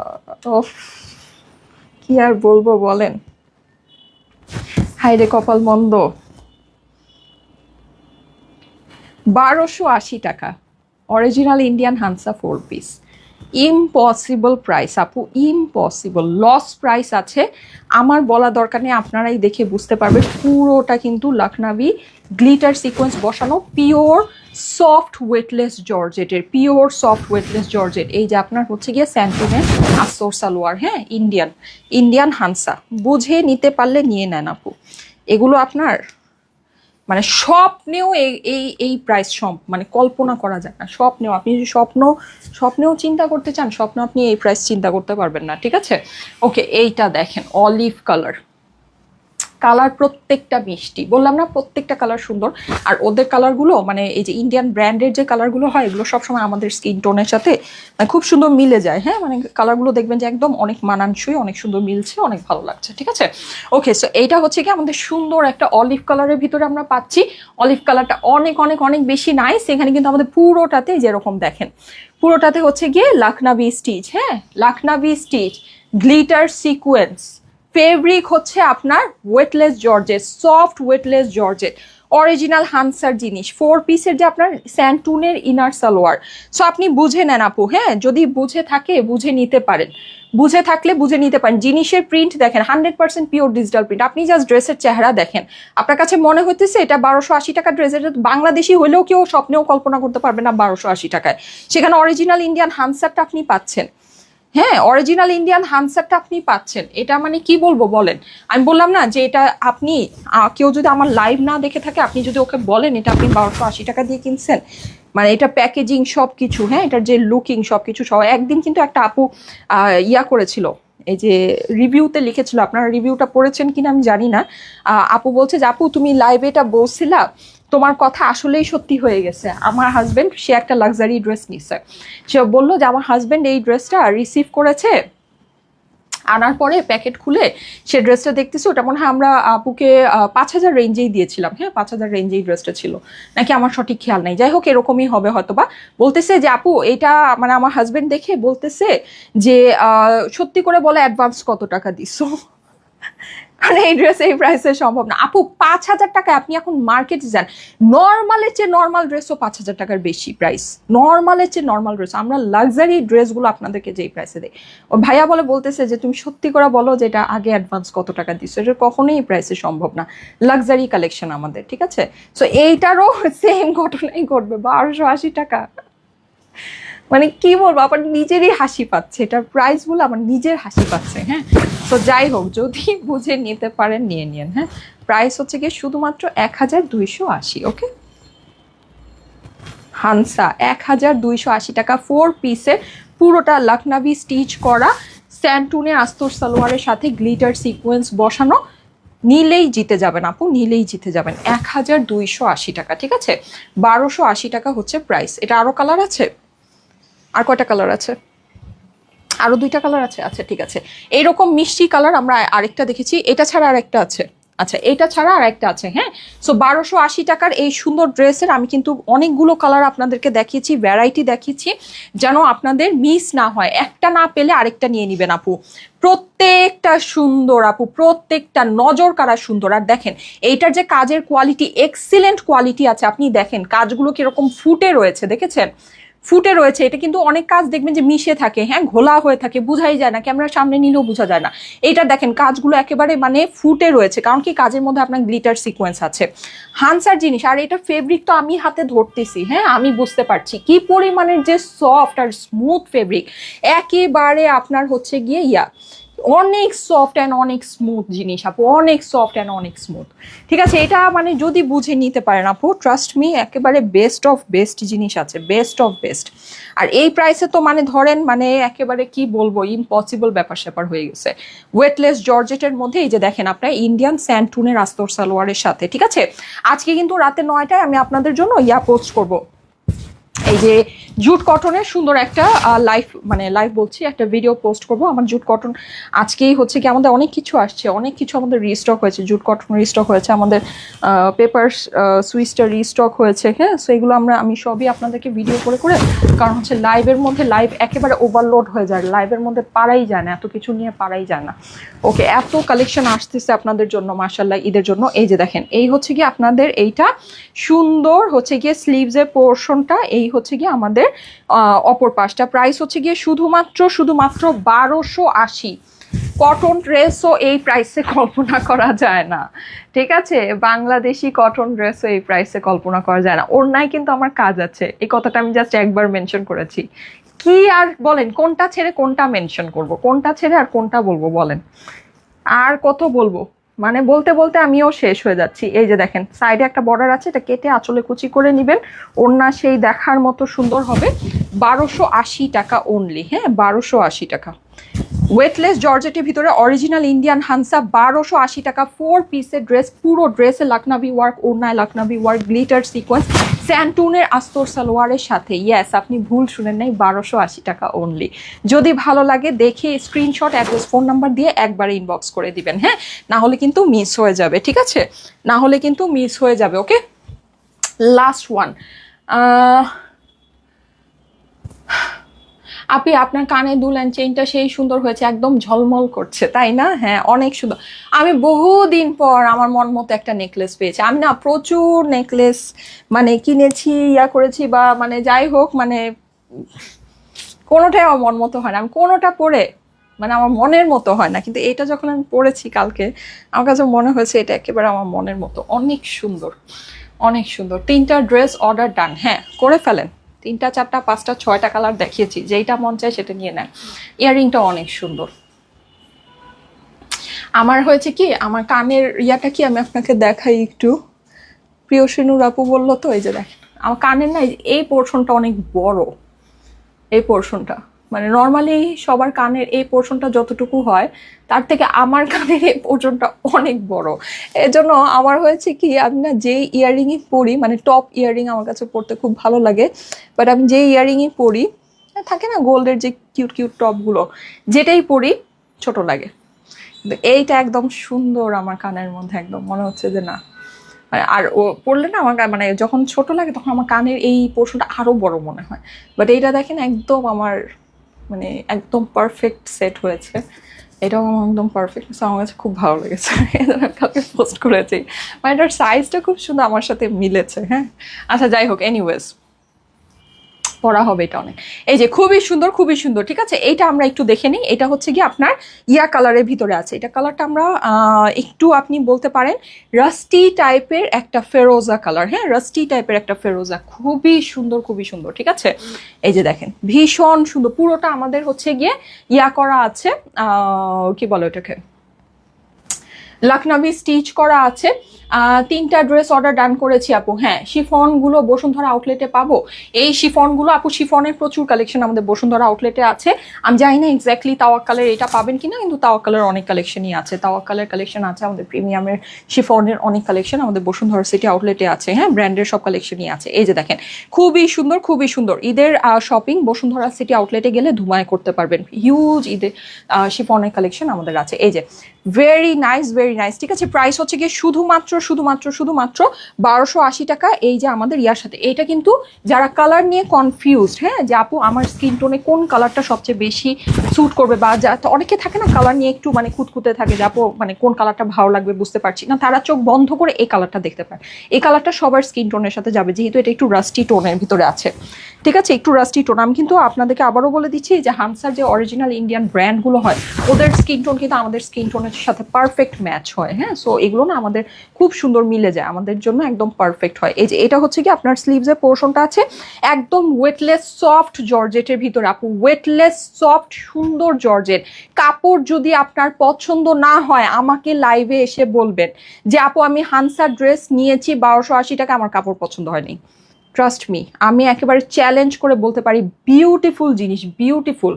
ওফ, কি আর বলবো বলেন, হাইরে কপাল মন্দ। 1280 টাকা original Indian হানসা 4 piece. Impossible price আপু, ইম্পসিবল, লস প্রাইস আছে। আমার বলা দরকার নেই, আপনারাই দেখে বুঝতে পারবেন। পুরোটা কিন্তু লখনভি গ্লিটার সিকোয়েন্স বসানো, পিওর সফট ওয়েটলেস জর্জেটের, পিওর সফট ওয়েটলেস জর্জেট। এই যে আপনার হচ্ছে গিয়ে স্যান্টুনের আস্তর সালোয়ার, হ্যাঁ, ইন্ডিয়ান ইন্ডিয়ান হানসা। বুঝে নিতে পারলে নিয়ে নেন আপু। এগুলো আপনার মানে স্বপ্নেও এই এই এই প্রাইস মানে কল্পনা করা যায় না। স্বপ্নেও আপনি যদি স্বপ্নেও চিন্তা করতে চান, স্বপ্ন আপনি এই প্রাইস চিন্তা করতে পারবেন না, ঠিক আছে? ওকে, এইটা দেখেন অলিভ কালার, কালার প্রত্যেকটা মিষ্টি, বললাম না প্রত্যেকটা কালার সুন্দর। আর ওদের কালারগুলো মানে এই যে ইন্ডিয়ান ব্র্যান্ডের যে কালারগুলো হয়, এগুলো সবসময় আমাদের স্কিন টোনের সাথে মানে খুব সুন্দর মিলে যায়। হ্যাঁ, মানে কালারগুলো দেখবেন যে একদম অনেক মানানসই, অনেক সুন্দর মিলছে, অনেক ভালো লাগছে, ঠিক আছে? ওকে, সো এইটা হচ্ছে কি আমাদের সুন্দর একটা অলিভ কালারের ভিতরে আমরা পাচ্ছি। অলিভ কালারটা অনেক অনেক অনেক বেশি নাইস। এখানে কিন্তু আমাদের পুরোটাতে যেরকম দেখেন, পুরোটাতে হচ্ছে গিয়ে লখনভি স্টিচ, হ্যাঁ, Lakhnavi stitch, glitter sequence. Fabric হচ্ছে আপনার weightless georgette, soft weightless georgette, original হানসার জিনিস। 4 পিসের যে আপনার স্যান্টুনের ইনার সালোয়ার। সো আপনি বুঝে নেন আপু, হ্যাঁ, যদি বুঝে থাকে বুঝে নিতে পারেন, বুঝে থাকলে বুঝে নিতে পারেন। জিনিসের প্রিন্ট দেখেন 100% পিওর ডিজিটাল প্রিন্ট। আপনি জাস্ট ড্রেসের চেহারা দেখেন, আপনার কাছে মনে হইতেছে এটা 1280 টাকা ড্রেসের। বাংলাদেশি হলেও কেউ স্বপ্নেও কল্পনা করতে পারবে না 1280 টাকায়। সেখানে অরিজিনাল ইন্ডিয়ান হানসারটা আপনি পাচ্ছেন, হ্যাঁ, অরিজিনাল ইন্ডিয়ান হানসারটা আপনি পাচ্ছেন। এটা মানে কি বলবো বলেন? আমি বললাম না যে এটা আপনি কেউ যদি আমার লাইভ না দেখে থাকে, আপনি যদি ওকে বলেন এটা আপনি 1280 টাকা দিয়ে কিনছেন, মানে এটা প্যাকেজিং সব কিছু, হ্যাঁ, এটার যে লুকিং সব কিছু সহ। একদিন কিন্তু একটা আপু ইয়া করেছিল, এই যে রিভিউতে লিখেছিল, আপনারা রিভিউটা পড়েছেন কিনা আমি জানি না। আপু বলছে যে আপু তুমি লাইভে এটা বলছিলা, তোমার কথা আসলেই সত্যি হয়ে গেছে। আমার হাজবেন্ড, সে একটা লাক্সারি ড্রেস নিছে, সে বললো যে আমার হাজবেন্ড এই ড্রেসটা রিসিভ করেছে, আনার পরে প্যাকেট খুলে সে ড্রেসটা দেখতেছে, ওটা মনে হয় আমরা আপুকে 5000 রেঞ্জেই দিয়েছিলাম, হ্যাঁ, 5000 রেঞ্জেই ড্রেসটা ছিল নাকি, আমার সঠিক খেয়াল নেই। যাই হোক, এরকমই হবে হয়তো বা। বলতেছে যে আপু এটা মানে আমার হাজবেন্ড দেখে বলতেছে যে সত্যি করে বলে অ্যাডভান্স কত টাকা দিছো? কারণ এই ড্রেস এই প্রাইসে সম্ভব না আপু। 5000 টাকায় আপনি এখন মার্কেটে যান, নর্মালের চেয়ে নর্মাল ড্রেসও 5000 টাকার বেশি প্রাইস, নর্মালের চেয়ে নর্মাল ড্রেস। আমরা লাক্সারি ড্রেসগুলো আপনাদেরকে যেই প্রাইসে দেয়, ও ভাইয়া বলতেছে যে তুমি সত্যি করে বলো যে এটা আগে অ্যাডভান্স কত টাকা দিচ্ছ। এটা কখনোই এই প্রাইসে সম্ভব না, লাক্সারি কালেকশন আমাদের, ঠিক আছে? সো এইটারও সেম ঘটনাই ঘটবে, 1280 টাকা। মানে কি বলবো, আমার নিজেরই হাসি পাচ্ছে, এটার প্রাইস বলে আমার নিজের হাসি পাচ্ছে। হ্যাঁ, তো যাই হোক, যদি বুঝে নিতে পারেন নিয়ে নিন। হ্যাঁ, প্রাইস হচ্ছে গিয়ে শুধুমাত্র 1280। ওকে, হানসা 1280 টাকা 4 পিসের, পুরোটা লখনভি স্টিচ করা, স্যান্টুনের আস্তর সালোয়ারের সাথে গ্লিটার সিকোয়েন্স বসানো। নিলেই জিতে যাবেন আপু, নিলেই জিতে যাবেন। 1280 টাকা, ঠিক আছে? 1280 টাকা হচ্ছে প্রাইস। এটা আরো কালার আছে, আর কয়টা কালার আছে? আরো 2টা কালার আছে। আচ্ছা, ঠিক আছে। এইরকম মিষ্টি কালার আমরা আরেকটা দেখেছি, এটা ছাড়া আরেকটা আছে। আচ্ছা, এটা ছাড়া আর একটা আছে। হ্যাঁ, সো 1280 টাকার এই সুন্দর ড্রেসের আমি কিন্তু অনেকগুলো কালার আপনাদেরকে দেখিয়েছি, ভ্যারাইটি দেখিয়েছি, যেন আপনাদের মিস না হয়। একটা না পেলে আরেকটা নিয়ে নিবেন আপু। প্রত্যেকটা সুন্দর আপু, প্রত্যেকটা নজর কাড়া সুন্দর। আর দেখেন এইটার যে কাজের কোয়ালিটি, এক্সিলেন্ট কোয়ালিটি আছে। আপনি দেখেন কাজগুলো কিরকম ফুটে রয়েছে, দেখেছেন? ফুটে রয়েছে। এটা কিন্তু অনেক কাজ দেখবেন যে মিশে থাকে, হ্যাঁ, ঘোলা হয়ে থাকে, বুঝাই যায় না, ক্যামেরার সামনে নিলেও বোঝা যায় না। এইটা দেখেন কাজগুলো একেবারে মানে ফুটে রয়েছে, কারণ কি কাজের মধ্যে আপনার গ্লিটার সিকোয়েন্স আছে, হানসার জিনিস। আর এটা ফেব্রিক তো আমি হাতে ধরতেছি, হ্যাঁ, আমি বুঝতে পারছি কি পরিমাণের যে সফট আর স্মুথ ফেব্রিক। একেবারে আপনার হচ্ছে গিয়ে অনেক সফট অ্যান্ড অনেক স্মুথ জিনিস আপু, অনেক সফট অ্যান্ড অনেক স্মুথ, ঠিক আছে? এটা মানে যদি বুঝে নিতে পারেন আপু, ট্রাস্ট মি, একেবারে বেস্ট অফ বেস্ট জিনিস আছে, বেস্ট অফ বেস্ট। আর এই প্রাইসে তো মানে ধরেন মানে একেবারে কি বলবো, ইম্পসিবল ব্যাপার স্যাপার হয়ে গেছে। ওয়েটলেস জর্জেটের মধ্যে এই যে দেখেন আপনার ইন্ডিয়ান স্যান্টুনের আস্তর সালোয়ারের সাথে, ঠিক আছে? আজকে কিন্তু রাতে 9টায় আমি আপনাদের জন্য পোস্ট করব, এই যে জুট কটনের সুন্দর একটা লাইভ বলছি, একটা ভিডিও পোস্ট করব আমার জুট কটন। আজকেই হচ্ছে কি আমাদের অনেক কিছু আসছে, অনেক কিছু আমাদের রিস্টক হয়েছে, জুট কটন রিস্টক হয়েছে, আমাদের পেপার সুইচটা রিস্টক হয়েছে। হ্যাঁ, সো এগুলো আমি সবই আপনাদেরকে ভিডিও করে করে, কারণ হচ্ছে লাইভের মধ্যে লাইভ একেবারে ওভারলোড হয়ে যায়, লাইভের মধ্যে পারাই যায় না, এত কিছু নিয়ে পারাই যায় না। ওকে, এত কালেকশন আসতেছে আপনাদের জন্য মাশাআল্লাহ ঈদের জন্য। এই যে দেখেন, এই হচ্ছে কি আপনাদের এইটা সুন্দর হচ্ছে গিয়ে স্লিভসের পোর্শনটা, এই হচ্ছে গিয়ে আমাদের অপর পাশটা। প্রাইস হচ্ছে গিয়ে শুধুমাত্র 1280। কটন ড্রেসও এই প্রাইসে কল্পনা করা যায় না, ঠিক আছে? বাংলাদেশি কটন ড্রেসও এই প্রাইসে কল্পনা করা যায় না। ওড়নায় কিন্তু আমার কাজ আছে, এই কথাটা আমি জাস্ট একবার মেনশন করেছি। কি আর বলেন, কোনটা ছেড়ে কোনটা মেনশন করব, কোনটা ছেড়ে আর কোনটা বলবো বলেন? আর কত বলবো, মানে বলতে বলতে আমিও শেষ হয়ে যাচ্ছি। এই যে দেখেন, সাইডে একটা বর্ডার আছে, এটা কেটে আঁচলে কুচি করে নেবেন, ওড়না সেই দেখার মতো সুন্দর হবে। 1280 টাকা অনলি, হ্যাঁ 1280 টাকা। ওয়েটলেস জর্জেটের ভিতরে অরিজিনাল ইন্ডিয়ান হানসা, 1280 টাকা। 4 পিসের ড্রেস, পুরো ড্রেসে লাকনাবি ওয়ার্ক, ওড়নায় লাকনাবি ওয়ার্ক, গ্লিটার সিকোয়েন্স, স্যান্টুনের আস্তর সালোয়ারের সাথে। ইয়েস, আপনি ভুল শুনেন নাই, 1280 টাকা অনলি। যদি ভালো লাগে দেখে স্ক্রিনশট, অ্যাড্রেস, ফোন নাম্বার দিয়ে একবারে ইনবক্স করে দিবেন, হ্যাঁ, না হলে কিন্তু মিস হয়ে যাবে, ঠিক আছে? না হলে কিন্তু মিস হয়ে যাবে। ওকে, লাস্ট ওয়ান। আপনি আপনার কানে দুল অ্যান্ড চেইনটা সেই সুন্দর হয়েছে, একদম ঝলমল করছে, তাই না? হ্যাঁ, অনেক সুন্দর। আমি বহুদিন পর আমার মন মতো একটা নেকলেস পেয়েছি। আমি না প্রচুর নেকলেস মানে কিনেছি, করেছি, বা মানে যাই হোক, মানে কোনোটাই আমার মন মতো হয় না, আমি কোনোটা পরে মানে আমার মনের মতো হয় না। কিন্তু এটা যখন আমি পরেছি কালকে, আমার কাছে মনে হয়েছে এটা একেবারে আমার মনের মতো, অনেক সুন্দর, অনেক সুন্দর। 3টা ড্রেস অর্ডার ডান, হ্যাঁ করে ফেলেন। 3টা 4টা 5টা 6টা কালার দেখিয়েছি, যেইটা মন চায় সেটা নিয়ে নেন। ইয়াররিংটা অনেক সুন্দর। আমার হয়েছে কি, আমার কানের কি আমি আপনাকে দেখাই একটু। প্রিয়সিনুর আপু বললো তো, এই যে দেখেন আমার কানের না এই পোর্শনটা অনেক বড়, এই পোর্শনটা মানে নর্মালি সবার কানের এই পোর্শনটা যতটুকু হয়, তার থেকে আমার কানের এই পোর্শনটা অনেক বড়। এজন্য আমার হয়েছে কি, আমি না যেই ইয়াররিংই পরি, মানে টপ ইয়াররিং আমার কাছে পরতে খুব ভালো লাগে, বাট আমি যেই ইয়াররিংই পরি, থাকে না গোল্ডের যে কিউট কিউট টপগুলো, যেটাই পরি ছোট লাগে। এইটা একদম সুন্দর আমার কানের মধ্যে, একদম মনে হচ্ছে যে না। আর ও পড়লে না আমার মানে যখন ছোট লাগে তখন আমার কানের এই পোর্শনটা আরো বড় মনে হয়, বাট এইটা দেখেন একদম আমার মানে একদম পারফেক্ট সেট হয়েছে। এটাও আমার একদম পারফেক্ট, আমার কাছে খুব ভালো লেগেছে। কালকে পোস্ট করেছি, মানে এটার সাইজটা খুব সুন্দর, আমার সাথে মিলেছে। হ্যাঁ, আচ্ছা যাই হোক, এনিওয়েজ পরা হবে এটা অনেক। এই যে খুবই সুন্দর, খুবই সুন্দর, ঠিক আছে? এইটা আমরা একটু দেখে নিই। এটা হচ্ছে কি আপনার কালারের ভিতরে আছে, এটা কালারটা আমরা একটু আপনি বলতে পারেন রাস্টি টাইপের একটা ফেরোজা কালার। হ্যাঁ, রাস্টি টাইপের একটা ফেরোজা, খুবই সুন্দর, খুবই সুন্দর, ঠিক আছে? এই যে দেখেন ভীষণ সুন্দর, পুরোটা আমাদের হচ্ছে গিয়ে করা আছে, কি বলো এটাকে, লখনবি স্টিচ করা আছে। 3টা ড্রেস অর্ডার ডান করেছি আপু। হ্যাঁ, শিফনগুলো বসুন্ধরা আউটলেটে পাবো। এই শিফনগুলো আপু, শিফনের প্রচুর কালেকশন আমাদের বসুন্ধরা আউটলেটে আছে। আমি জানি না এক্স্যাক্টলি তাওয়াক্কালের এটা পাবেন কিনা, কিন্তু তাওয়াক্কালের অনেক কালেকশনই আছে, তাওয়াক্কালের কালেকশন আছে, আমাদের প্রিমিয়ামের শিফনের অনেক কালেকশন আমাদের বসুন্ধরা সিটি আউটলেটে আছে। হ্যাঁ, ব্র্যান্ডের সব কালেকশনই আছে। এই যে দেখেন খুবই সুন্দর, খুবই সুন্দর। ঈদের শপিং বসুন্ধরা সিটি আউটলেটে গেলে ধুমায় করতে পারবেন, হিউজ ঈদের শিফনের কালেকশন আমাদের আছে। এই যে ভেরি নাইস, ভেরি নাইস, ঠিক আছে? প্রাইস হচ্ছে গিয়ে শুধুমাত্র 1280 টাকা। এই যে আমাদের সাথে এটা কিন্তু যারা কালার নিয়ে কনফিউজড, হ্যাঁ, যে আপু আমার স্কিন টোনে কোন কালারটা সবচেয়ে বেশি স্যুট করবে, বা যা অনেকে থাকে না কালার নিয়ে একটু মানে খুঁতখুঁতে থাকে, যে আপু মানে কোন কালারটা ভালো লাগবে বুঝতে পারছি না, তারা চোখ বন্ধ করে এই কালারটা দেখতে পায়। এই কালারটা সবার স্কিন টোনের সাথে যাবে, যেহেতু এটা একটু রাস্টি টোনের ভিতরে আছে, ঠিক আছে? একটু রাস্টি টোন। আমি কিন্তু আপনাদেরকে আবারও বলে দিচ্ছি যে হানসার যে অরিজিনাল ইন্ডিয়ান ব্র্যান্ডগুলো হয়, ওদের স্কিন টোন কিন্তু আমাদের স্কিন টোনের সাথে পারফেক্ট ম্যাচ হয়। হ্যাঁ, সো এগুলো না আমাদের খুব সুন্দর মিলে যায়, আমাদের জন্য একদম পারফেক্ট হয়। এই যে এটা হচ্ছে কি আপনার স্লিভসের পোর্শনটা আছে একদম ওয়েটলেস সফট জর্জেটের ভিতরে আপু, ওয়েটলেস সফট সুন্দর জর্জেট। কাপড় যদি আপনার পছন্দ না হয় আমাকে লাইভে এসে বলবেন যে আপু আমি হানসার ড্রেস নিয়েছি 1280 টাকা, আমার কাপড় পছন্দ হয়নি। ট্রাস্ট মি, আমি একেবারে চ্যালেঞ্জ করে বলতে পারি বিউটিফুল জিনিস, বিউটিফুল।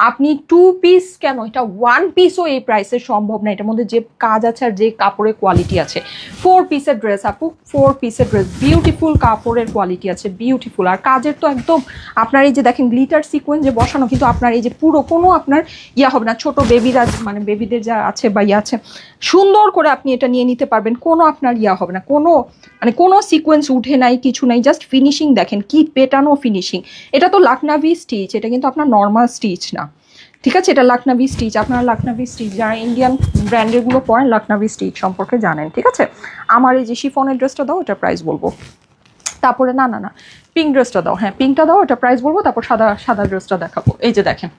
আপনি 2 পিস কেন, এটা 1 পিসও এই প্রাইসে সম্ভব না, এটার মধ্যে যে কাজ আছে আর যে কাপড়ের কোয়ালিটি আছে। 4 পিসের ড্রেস আপু, 4 পিসের ড্রেস, বিউটিফুল কাপড়ের কোয়ালিটি আছে, বিউটিফুল। আর কাজের তো একদম আপনার এই যে দেখেন গ্লিটার সিকোয়েন্স যে বসানো, কিন্তু আপনার এই যে পুরো কোনো আপনার ইয়া হবে না, ছোট বেবিরা মানে বেবিদের যা আছে বা ইয়ে আছে, সুন্দর করে আপনি এটা নিয়ে নিতে পারবেন, কোনো আপনার ইয়া হবে না, কোনো মানে কোনো সিকোয়েন্স উঠে নাই, কিছু নাই, জাস্ট ফিনিশিং দেখেন কি পেটানো ফিনিশিং। এটা তো লাখনাভি স্টিচ, এটা কিন্তু আপনার নর্মাল স্টিচ না, ঠিক আছে? এটা লাখনাভি স্টিচ, আপনারা লাখনাভি স্টিচ যারা ইন্ডিয়ান ব্র্যান্ডেরগুলো পরেন লাখনাভি স্টিচ সম্পর্কে জানেন, ঠিক আছে? আমার এই যে শিফনের ড্রেসটা দাও, এটা প্রাইস বলবো। তারপরে না না না পিঙ্ক ড্রেসটা দাও, হ্যাঁ পিঙ্কটা দাও, এটা প্রাইস বলবো। তারপর সাদা সাদা ড্রেসটা দেখাবো, এই যে দেখেন,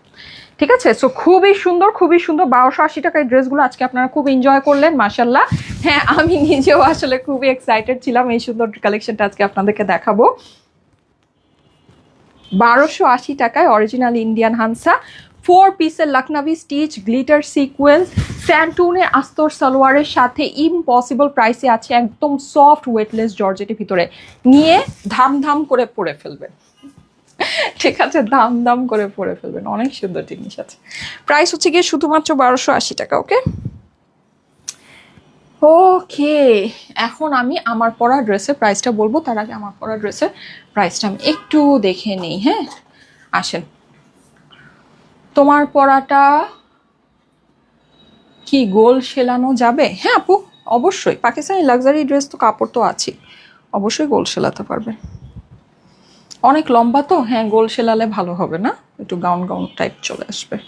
ঠিক আছে? সো খুবই সুন্দর, খুবই সুন্দর। 1280 টাকায় ড্রেসগুলো আজকে আপনারা খুব এনজয় করলেন, মাশাল্লাহ। হ্যাঁ আমি নিজেও আসলে খুবই এক্সাইটেড ছিলাম এই সুন্দর কালেকশনটা আজকে আপনাদেরকে দেখাবো। 1280 টাকায় অরিজিনাল ইন্ডিয়ান হানসা 4 পিসের লাখনাভি স্টিচ গ্লিটার সিকোয়েন্স স্যান্টুনের আস্তর সালোয়ারের সাথে ইম্পসিবল প্রাইসে আছে, একদম সফট ওয়েটলেস জর্জেটের ভিতরে। নিয়ে ধাম ধাম করে পরে ফেলবেন, ঠিক আছে? দাম দাম করে পরে ফেলবেন, অনেক সুন্দর জিনিস আছে। প্রাইস হচ্ছে গিয়ে শুধুমাত্র 1280 টাকা। ওকে ওকে, এখন আমি আমার পরা ড্রেসের প্রাইসটা বলবো, তার আগে আমার পরা ড্রেসের প্রাইসটা আমি একটু দেখে নিই। হ্যাঁ আসেন, তোমার পরাটা কি গোল সেলানো যাবে? হ্যাঁ আপু অবশ্যই, পাকিস্তানি লাক্সারি ড্রেস তো কাপড় তো আছে, অবশ্যই গোল সেলাতে পারবে। অনেক লম্বা তো, হ্যাঁ গোল সেলালে ভালো হবে না, একটু গাউন গাউন টাইপ চলে আসবে।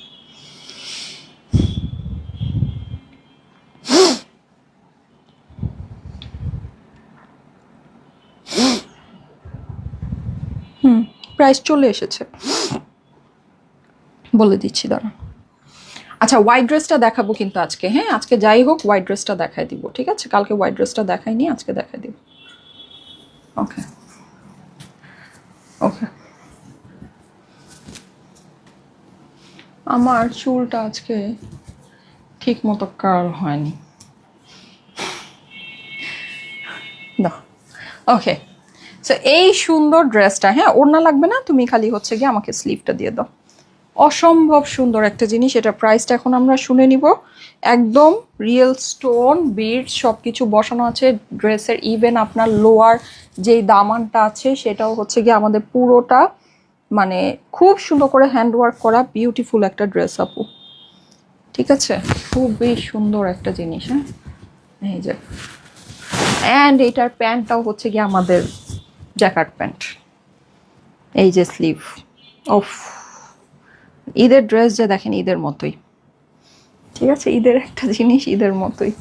প্রাইস চলে এসেছে, বলে দিচ্ছি দাঁড়া। আচ্ছা হোয়াইট ড্রেসটা দেখাবো কিন্তু আজকে, হ্যাঁ আজকে যাই হোক হোয়াইট ড্রেসটা দেখাই দিব, ঠিক আছে? কালকে হোয়াইট ড্রেসটা দেখাইনি, আজকে দেখাই দিব। ওকে ওকে, আমার চুলটা আজকে ঠিক মতো কার্ল হয়নি, দাও। ওকে সো এই সুন্দর ড্রেসটা, হ্যাঁ ওড়না লাগবে না, তুমি খালি হচ্ছে গিয়ে আমাকে স্লিভটা দিয়ে দাও। অসম্ভব সুন্দর একটা জিনিস, এটা প্রাইসটা এখন আমরা শুনে নিব। একদম রিয়েল স্টোন বিড সব কিছু বসানো আছে ড্রেসের, ইভেন আপনার লোয়ার যেই দামানটা আছে সেটাও হচ্ছে গিয়ে আমাদের পুরোটা মানে খুব সুন্দর করে হ্যান্ডওয়ার্ক করা, বিউটিফুল একটা ড্রেস আপু, ঠিক আছে? খুবই সুন্দর একটা জিনিস। হ্যাঁ এই যে, অ্যান্ড এইটার প্যান্টটাও হচ্ছে গিয়ে আমাদের জ্যাকার্ড প্যান্ট, এই যে স্লিভ। ওফ, ঈদের ড্রেস যে দেখেন ঈদের মতোই, ঠিক আছে? ঈদের একটা জিনিস ঈদের মতোই,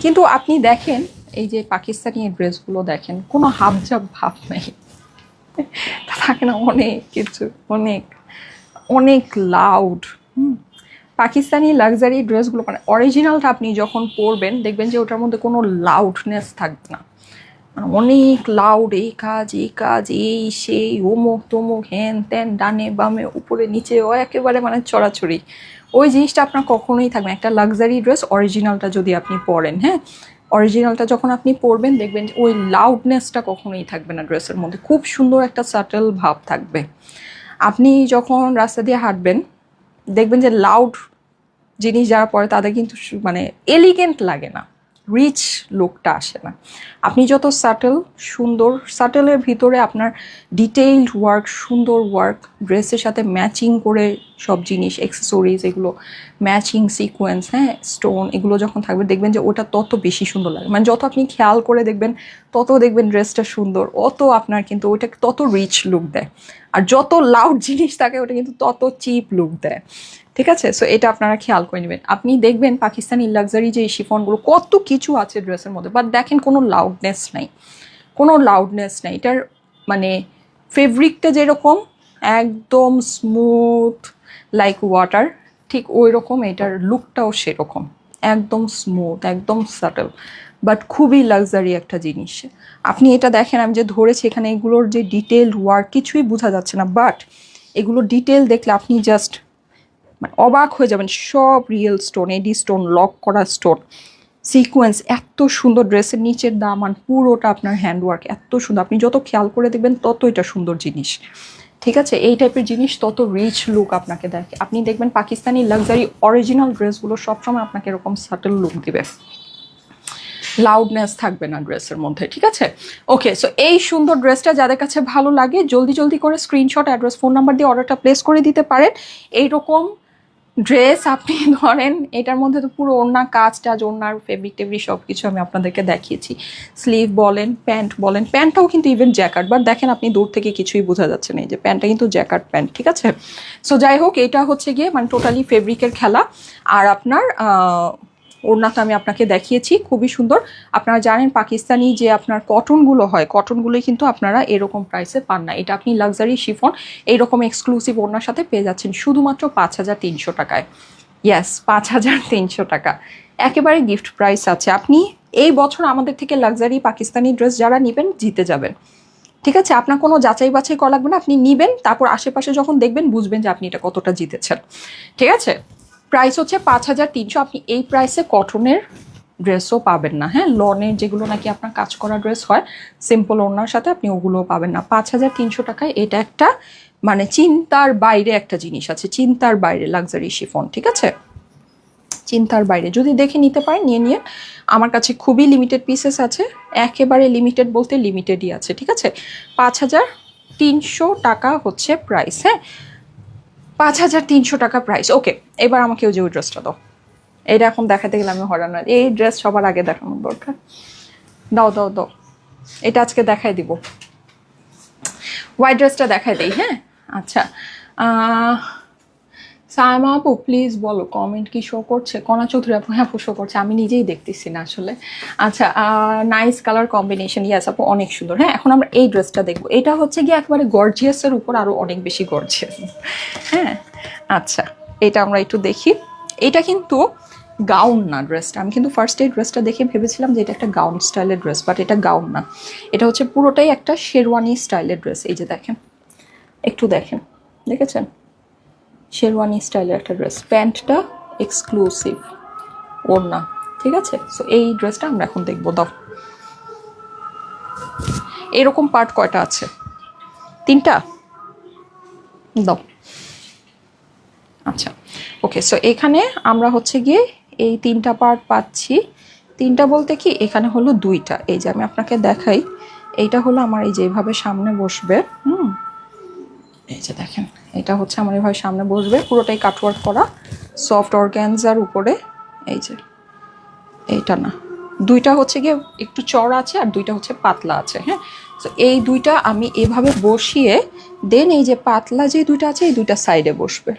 কিন্তু আপনি দেখেন এই যে পাকিস্তানি ড্রেসগুলো দেখেন, কোনো হাবজাব ভাব নেই, থাকে না অনেক কিছু, অনেক অনেক লাউড। পাকিস্তানি লাক্সারি ড্রেসগুলো মানে অরিজিনালটা আপনি যখন পরবেন দেখবেন যে ওটার মধ্যে কোনো লাউডনেস থাকবে না, মানে অনেক লাউড, এই কাজ এই কাজ এই সেই অমুক তমুক হ্যান ত্যান ডানে বামে উপরে নিচে, ও একেবারে মানে চড়াচড়ি, ওই জিনিসটা আপনার কখনোই থাকবে না। একটা লাক্সারি ড্রেস অরিজিনালটা যদি আপনি পরেন, হ্যাঁ অরিজিনালটা যখন আপনি পরবেন দেখবেন ওই লাউডনেসটা কখনোই থাকবে না ড্রেসের মধ্যে, খুব সুন্দর একটা সাটেল ভাব থাকবে। আপনি যখন রাস্তা দিয়ে হাঁটবেন দেখবেন যে লাউড জিনিস যারা পরে তাদের কিন্তু মানে এলিগেন্ট লাগে না, রিচ লুকটা আসে না। আপনি যত সাটেল সুন্দর, সাটেলের ভিতরে আপনার ডিটেইলড ওয়ার্ক, সুন্দর ওয়ার্ক, ড্রেসের সাথে ম্যাচিং করে সব জিনিস অ্যাক্সেসরিজ এগুলো ম্যাচিং সিকোয়েন্স, হ্যাঁ স্টোন এগুলো যখন থাকবে দেখবেন যে ওটা তত বেশি সুন্দর লাগে, মানে যত আপনি খেয়াল করে দেখবেন তত দেখবেন ড্রেসটা সুন্দর, অত আপনার কিন্তু ওইটা তত রিচ লুক দেয়। আর যত লাউড জিনিস থাকে ওটা কিন্তু তত চিপ লুক দেয়, ঠিক আছে? সো এটা আপনারা খেয়াল করে নেবেন। আপনি দেখবেন পাকিস্তানি লাক্সারি যে শিফনগুলো কত কিছু আছে ড্রেসের মধ্যে, বাট দেখেন কোনো লাউডনেস নাই, কোনো লাউডনেস নাই। এটার মানে ফেব্রিকটা যেরকম একদম স্মুথ লাইক ওয়াটার, ঠিক ওই রকম এটার লুকটাও সেরকম, একদম স্মুথ একদম সাটল, বাট খুবই লাক্সারি একটা জিনিস। আপনি এটা দেখেন আমি যে ধরেছি এখানে এগুলোর যে ডিটেলড ওয়ার্ক কিছুই বোঝা যাচ্ছে না, বাট এগুলো ডিটেল দেখলে আপনি জাস্ট মানে অবাক হয়ে যাবেন, সব রিয়েল স্টোন, এডি স্টোন, লক করা স্টোন, সিকোয়েন্স এত সুন্দর, ড্রেসের নিচের দামান পুরোটা আপনার হ্যান্ডওয়ার্ক এত সুন্দর, আপনি যত খেয়াল করে দেখবেন তত এটা সুন্দর জিনিস। ঠিক আছে, এই টাইপের জিনিস তত রিচ লুক আপনাকে দেয়। আপনি দেখবেন পাকিস্তানি লাক্সারি অরিজিনাল ড্রেসগুলো সবসময় আপনাকে এরকম সাটল লুক দিবে, লাউডনেস থাকবে না ড্রেসের মধ্যে। ঠিক আছে, ওকে। সো এই সুন্দর ড্রেসটা যাদের কাছে ভালো লাগে জলদি জলদি করে স্ক্রিনশট, অ্যাড্রেস, ফোন নাম্বার দিয়ে অর্ডারটা প্লেস করে দিতে পারেন। এইরকম ড্রেস আপনি ধরেন এটার মধ্যে তো পুরো ওড়না কাজ টাজ, ওড়নার ফেব্রিক টেব্রিক সব কিছু আমি আপনাদেরকে দেখিয়েছি। স্লিভ বলেন, প্যান্ট বলেন, প্যান্টটাও কিন্তু ইভেন জ্যাকার্ড, বাট দেখেন আপনি দূর থেকে কিছুই বোঝা যাচ্ছে না, এই যে প্যান্টটা কিন্তু জ্যাকার্ড প্যান্ট। ঠিক আছে, সো যাই হোক, এটা হচ্ছে গিয়ে মানে টোটালি ফেব্রিকের খেলা। আর আপনার ওড়নাটা আমি আপনাকে দেখিয়েছি, খুবই সুন্দর। আপনারা জানেন পাকিস্তানি যে আপনার কটনগুলো হয়, কটনগুলোই কিন্তু আপনারা এরকম প্রাইসে পান না। এটা আপনি লাক্সারি শিফন এইরকম এক্সক্লুসিভ ওড়নার সাথে পেয়ে যাচ্ছেন শুধুমাত্র 5,300 টাকায়। ইয়েস, 5,300 টাকা, একেবারে গিফট প্রাইস আছে। আপনি এই বছর আমাদের থেকে লাক্সারি পাকিস্তানি ড্রেস যারা নেবেন জিতে যাবেন। ঠিক আছে, আপনার কোনো যাচাই বাছাই করা লাগবে না, আপনি নেবেন, তারপর আশেপাশে যখন দেখবেন বুঝবেন যে আপনি এটা কতটা জিতেছেন। ঠিক আছে, প্রাইস হচ্ছে 5,300। আপনি এই প্রাইসে কটনের ড্রেসও পাবেন না, হ্যাঁ, লনের যেগুলো নাকি আপনার কাজ করা ড্রেস হয় সিম্পল ওড়নার সাথে, আপনি ওগুলোও পাবেন না। 5,300 টাকায় এটা একটা মানে চিন্তার বাইরে একটা জিনিস আছে, চিন্তার বাইরে লাক্সারি শিফন। ঠিক আছে, চিন্তার বাইরে, যদি দেখে নিতে পারেন নিয়ে নিয়ে। আমার কাছে খুবই লিমিটেড পিসেস আছে, একেবারে লিমিটেড বলতে লিমিটেডই আছে। ঠিক আছে, 5,300 টাকা হচ্ছে প্রাইস, হ্যাঁ, 5,300 টাকা প্রাইস। ওকে, এবার আমাকে ওই যে ওই ড্রেসটা দাও, এটা এখন দেখাতে গেলে আমি হরান, এই ড্রেস সবার আগে দেখানোর দরকার। দাও দাও দাও, এটা আজকে দেখাই দিব, হোয়াইট ড্রেসটা দেখাই দিই। হ্যাঁ, আচ্ছা, সায়মা আপু প্লিজ বলো কমেন্ট কি শো করছে? কণা চৌধুরী আপু, হ্যাঁ আপু শো করছে, আমি নিজেই দেখতেছি না আসলে। আচ্ছা, নাইস কালার কম্বিনেশন, ইয়াস আপু অনেক সুন্দর। হ্যাঁ, এখন আমরা এই ড্রেসটা দেখবো, এটা হচ্ছে গিয়ে একবারে গর্জিয়াসের উপর আরও অনেক বেশি গর্জিয়াস। হ্যাঁ, আচ্ছা, এটা আমরা একটু দেখি। এটা কিন্তু গাউন না ড্রেসটা, আমি কিন্তু ফার্স্ট এই ড্রেসটা দেখে ভেবেছিলাম যে এটা একটা গাউন স্টাইলের ড্রেস, বাট এটা গাউন না, এটা হচ্ছে পুরোটাই একটা শেরওয়ানি স্টাইলের ড্রেস। এই যে দেখেন, একটু দেখেন, দেখেছেন, শেরওয়ানি স্টাইলের একটা ড্রেস, প্যান্টটা এক্সক্লুসিভ, ওড়না। ঠিক আছে, সো এই ড্রেসটা আমরা এখন দেখবো। দাও, এরকম পার্ট কয়টা আছে? 3টা, দাও। আচ্ছা, ওকে, সো এখানে আমরা হচ্ছে গিয়ে এই 3টা পার্ট পাচ্ছি। 3টা বলতে কি, এখানে হলো 2টা, এই যে আমি আপনাকে দেখাই, এইটা হলো আমার এই যেভাবে সামনে বসবে, এই যে দেখেন, এটা হচ্ছে আমার এইভাবে সামনে বসবে, পুরোটাই কাটওয়ার্ক করা সফট অর্গ্যানজার উপরে। এই যে এইটা না, 2টা হচ্ছে গিয়ে একটু চড়া আছে আর 2টা হচ্ছে পাতলা আছে। হ্যাঁ, তো এই 2টা আমি এভাবে বসিয়ে দেন এই যে পাতলা যে 2টা আছে এই 2টা সাইডে বসবে।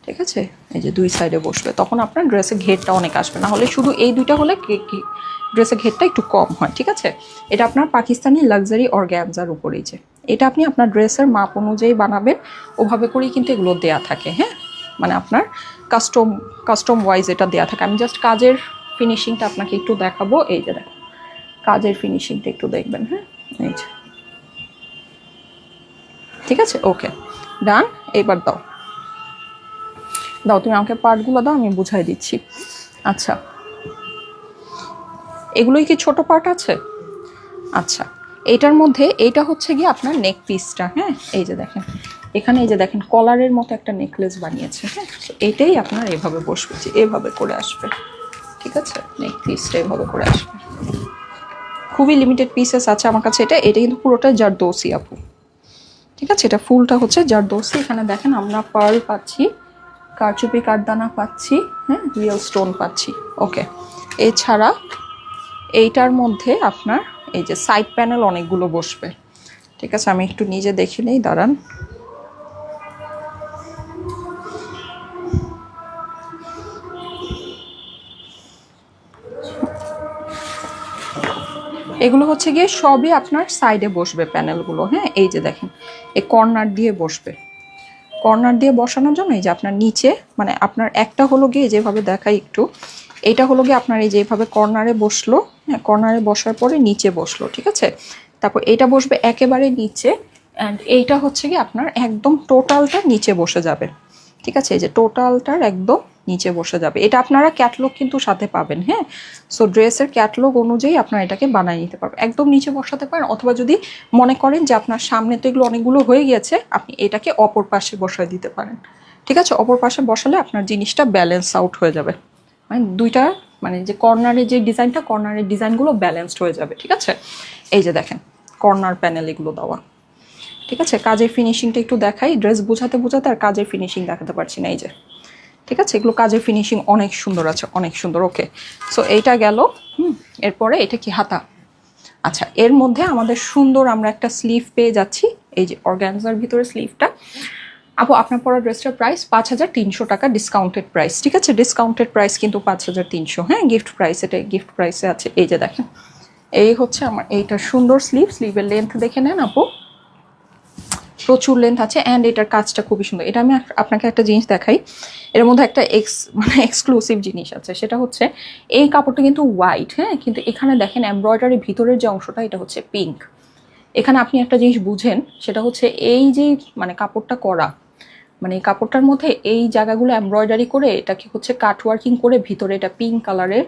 ঠিক আছে, এই যে 2 সাইডে বসবে, তখন আপনার ড্রেসের ঘেরটা অনেক আসবে, না হলে শুধু এই 2টা হলে ড্রেসের ঘেরটা একটু কম হয়। ঠিক আছে, এটা আপনার পাকিস্তানি লাক্সারি অর্গ্যানজার উপরেই, যে এটা আপনি আপনার ড্রেসের মাপ অনুযায়ী বানাবেন, ওভাবে করেই কিন্তু এগুলো দেয়া থাকে। হ্যাঁ, মানে আপনার কাস্টম ওয়াইজ এটা দেয়া থাকে। আমি জাস্ট কাজের ফিনিশিংটা আপনাকে একটু দেখাবো, এই যে দেখো, কাজের ফিনিশিংটা একটু দেখবেন। হ্যাঁ, এই যে, ঠিক আছে, ওকে, ডান। এবার দাও দাও, তুমি আমাকে পার্টগুলো দাও, আমি বুঝাই দিচ্ছি। আচ্ছা, এগুলোই কি ছোট পার্ট আছে? আচ্ছা, এইটার মধ্যে এইটা হচ্ছে গিয়ে আপনার নেক পিসটা। হ্যাঁ, এই যে দেখেন, এখানে এই যে দেখেন কলারের মতো একটা নেকলেস বানিয়েছে। হ্যাঁ, এটাই আপনার এভাবে বসবে, যে এভাবে করে আসবে। ঠিক আছে, নেক পিসটা এভাবে করে আসবে, খুবই লিমিটেড পিসেস আছে আমার কাছে। এটা কিন্তু পুরোটা জারদৌসি আপু। ঠিক আছে, এটা ফুলটা হচ্ছে জারদৌসি। এখানে দেখেন আমরা পার্ল পাচ্ছি, কারচুপি কাঠদানা পাচ্ছি, হ্যাঁ, রিয়েল স্টোন পাচ্ছি। ওকে, এছাড়া এইটার মধ্যে আপনার এই যে সাইড প্যানেল অনেকগুলো বসবে। ঠিক আছে, আমি একটু নিজে দেখে নেই, দাঁড়ান। এগুলো হচ্ছে গিয়ে সবই আপনার সাইডে বসবে প্যানেলগুলো। হ্যাঁ, এই যে দেখেন, এই কর্নার দিয়ে বসবে, কর্নার দিয়ে বসানোর জন্য এই যে আপনার নিচে মানে আপনার একটা হলো গিয়ে যেভাবে দেখাই একটু, এইটা হলো গিয়ে আপনার এই যেভাবে কর্নারে বসলো। হ্যাঁ, কর্নারে বসার পরে নিচে বসলো। ঠিক আছে, তারপর এইটা বসবে একেবারে নিচে, অ্যান্ড এইটা হচ্ছে গিয়ে আপনার একদম টোটালটা নিচে বসে যাবে। ঠিক আছে, এই যে টোটালটার একদম নিচে বসে যাবে। এটা আপনারা ক্যাটলগ কিন্তু সাথে পাবেন, হ্যাঁ। সো ড্রেসের ক্যাটলগ অনুযায়ী আপনারা এটাকে বানিয়ে নিতে পারবেন, একদম নিচে বসাতে পারেন, অথবা যদি মনে করেন যে আপনার সামনে তো এগুলো অনেকগুলো হয়ে গিয়েছে, আপনি এটাকে অপর পাশে বসায় দিতে পারেন, ঠিক আছে। অপর পাশে বসালে আপনার জিনিসটা ব্যালেন্স আউট হয়ে যাবে, মানে দুইটা মানে যে কর্নারের যে ডিজাইনটা, কর্নারের ডিজাইনগুলো ব্যালেন্সড হয়ে যাবে, ঠিক আছে। এই যে দেখেন কর্নার প্যানেল এগুলো দেওয়া, ঠিক আছে। কাজের ফিনিশিংটা একটু দেখাই, ড্রেস বোঝাতে বোঝাতে আর কাজের ফিনিশিং দেখাতে পারছি না, এই যে, ঠিক আছে। এগুলো কাজের ফিনিশিং অনেক সুন্দর আছে, অনেক সুন্দর। ওকে, সো এইটা গেল। এরপরে এটা কি হাতা। আচ্ছা, এর মধ্যে আমাদের সুন্দর আমরা একটা স্লিভ পেয়ে যাচ্ছি, এই যে অর্গানজার ভিতরে স্লিভটা। আপু আপনার পরা ড্রেসটার প্রাইস 5300 টাকা, ডিসকাউন্টেড প্রাইস, ঠিক আছে। ডিসকাউন্টেড প্রাইস কিন্তু 5300, হ্যাঁ। গিফট প্রাইস, এটা গিফট প্রাইসে আছে। এই যে দেখেন, এই হচ্ছে আমার এইটা সুন্দর স্লিভ। স্লিভের লেন্থ দেখে নেন আপু, প্রচুর লেন্থ আছে, অ্যান্ড এটার কাজটা খুবই সুন্দর। এটা আমি আপনাকে একটা জিনিস দেখাই, এর মধ্যে একটা এক্সক্লুসিভ জিনিস আছে, সেটা হচ্ছে এই কাপড়টা কিন্তু হোয়াইট, হ্যাঁ, কিন্তু এখানে দেখেন এমব্রয়ডারি ভিতরের যে অংশটা এটা হচ্ছে পিঙ্ক। এখানে আপনি একটা জিনিস বুঝেন, সেটা হচ্ছে এই যে মানে কাপড়টা করা, মানে এই কাপড়টার মধ্যে এই জায়গাগুলো এমব্রয়ডারি করে এটাকে হচ্ছে কাটওয়ার্কিং করে ভিতরে এটা পিঙ্ক কালারের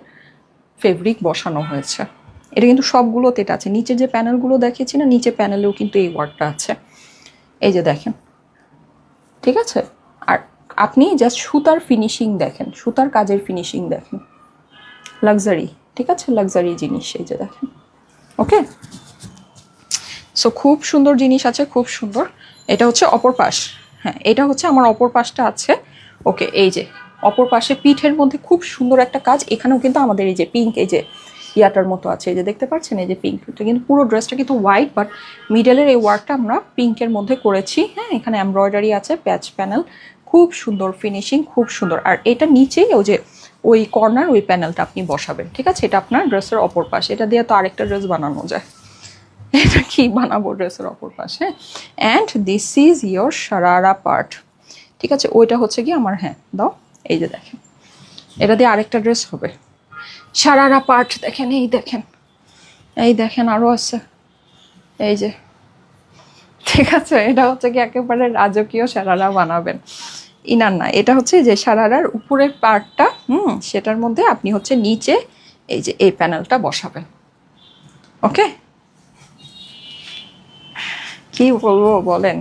ফেব্রিক বসানো হয়েছে। এটা কিন্তু সবগুলোতে এটা আছে, নিচে যে প্যানেলগুলো দেখিয়েছি না, নিচে প্যানেলেও কিন্তু এই ওয়ার্কটা আছে, এই যে দেখেন, ঠিক আছে। আর আপনি জাস্ট সুতার ফিনিশিং দেখেন, সুতার কাজের ফিনিশিং দেখেন, লাক্সারি, ঠিক আছে, লাক্সারি জিনিস, এই যে দেখেন। ওকে, সো খুব সুন্দর জিনিস আছে, খুব সুন্দর। এটা হচ্ছে অপর পাশ, হ্যাঁ, এটা হচ্ছে আমার অপর পাশটা আছে। ওকে, এই যে অপর পাশে পিঠের মধ্যে খুব সুন্দর একটা কাজ, এখানেও কিন্তু আমাদের এই যে পিঙ্ক, এই যে ইয়াটার মতো আছে, এই যে দেখতে পাচ্ছেন, এই যে পিঙ্ক, কিন্তু পুরো ড্রেসটা কিন্তু হোয়াইট, বাট মিডলের এই ওয়ার্কটা আমরা পিঙ্কের মধ্যে করেছি, হ্যাঁ। এখানে এমব্রয়ডারি আছে, প্যাচ প্যানেল, খুব সুন্দর ফিনিশিং, খুব সুন্দর। আর এটা নিচেই ওই যে ওই কর্নার ওই প্যানেলটা আপনি বসাবেন, ঠিক আছে। এটা আপনার ড্রেসের অপর পাশ, এটা দিয়ে তো আরেকটা ড্রেস বানানো যায়, এটা কি বানাবো ড্রেসের অপর পাশে। And this is your sharara part, ঠিক আছে। ওইটা হচ্ছে কি আমার, হ্যাঁ দাও, এই যে দেখেন, এটা দিয়ে আরেকটা ড্রেস হবে। শারারা পার্ট দেখেন, এই দেখেন, এই দেখেন, আরও আছে, এই যে, ঠিক আছে। এটা হচ্ছে কি একেবারে রাজকীয় শারারা বানাবেন, ইনার না, এটা হচ্ছে যে শারারার উপরের পার্টটা, সেটার মধ্যে আপনি হচ্ছে নিচে এই যে এই প্যানেলটা বসাবেন। ওকে, কি বলবো বলেন,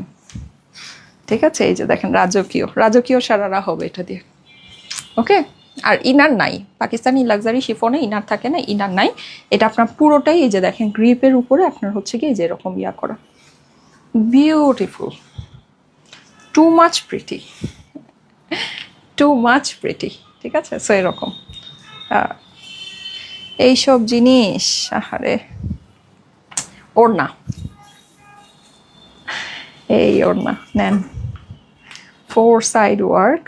ঠিক আছে। এই যে দেখেন, রাজকীয় রাজকীয় শারারা হবে এটা দিয়ে। ওকে, আর ইনার নাই, পাকিস্তানি লাক্সারি শিফনে ইনার থাকে না, ইনার নাই। এটা আপনার পুরোটাই এই যে দেখেন গ্রিপের উপরে আপনার হচ্ছে কি যে এরকম ইয়া করা, beautiful, too much pretty, too much pretty, ঠিক আছে। সো এরকম এইসব জিনিস, আহারে, ওড়না, এই ওড়না নেন, 4 সাইড ওয়ার্ক,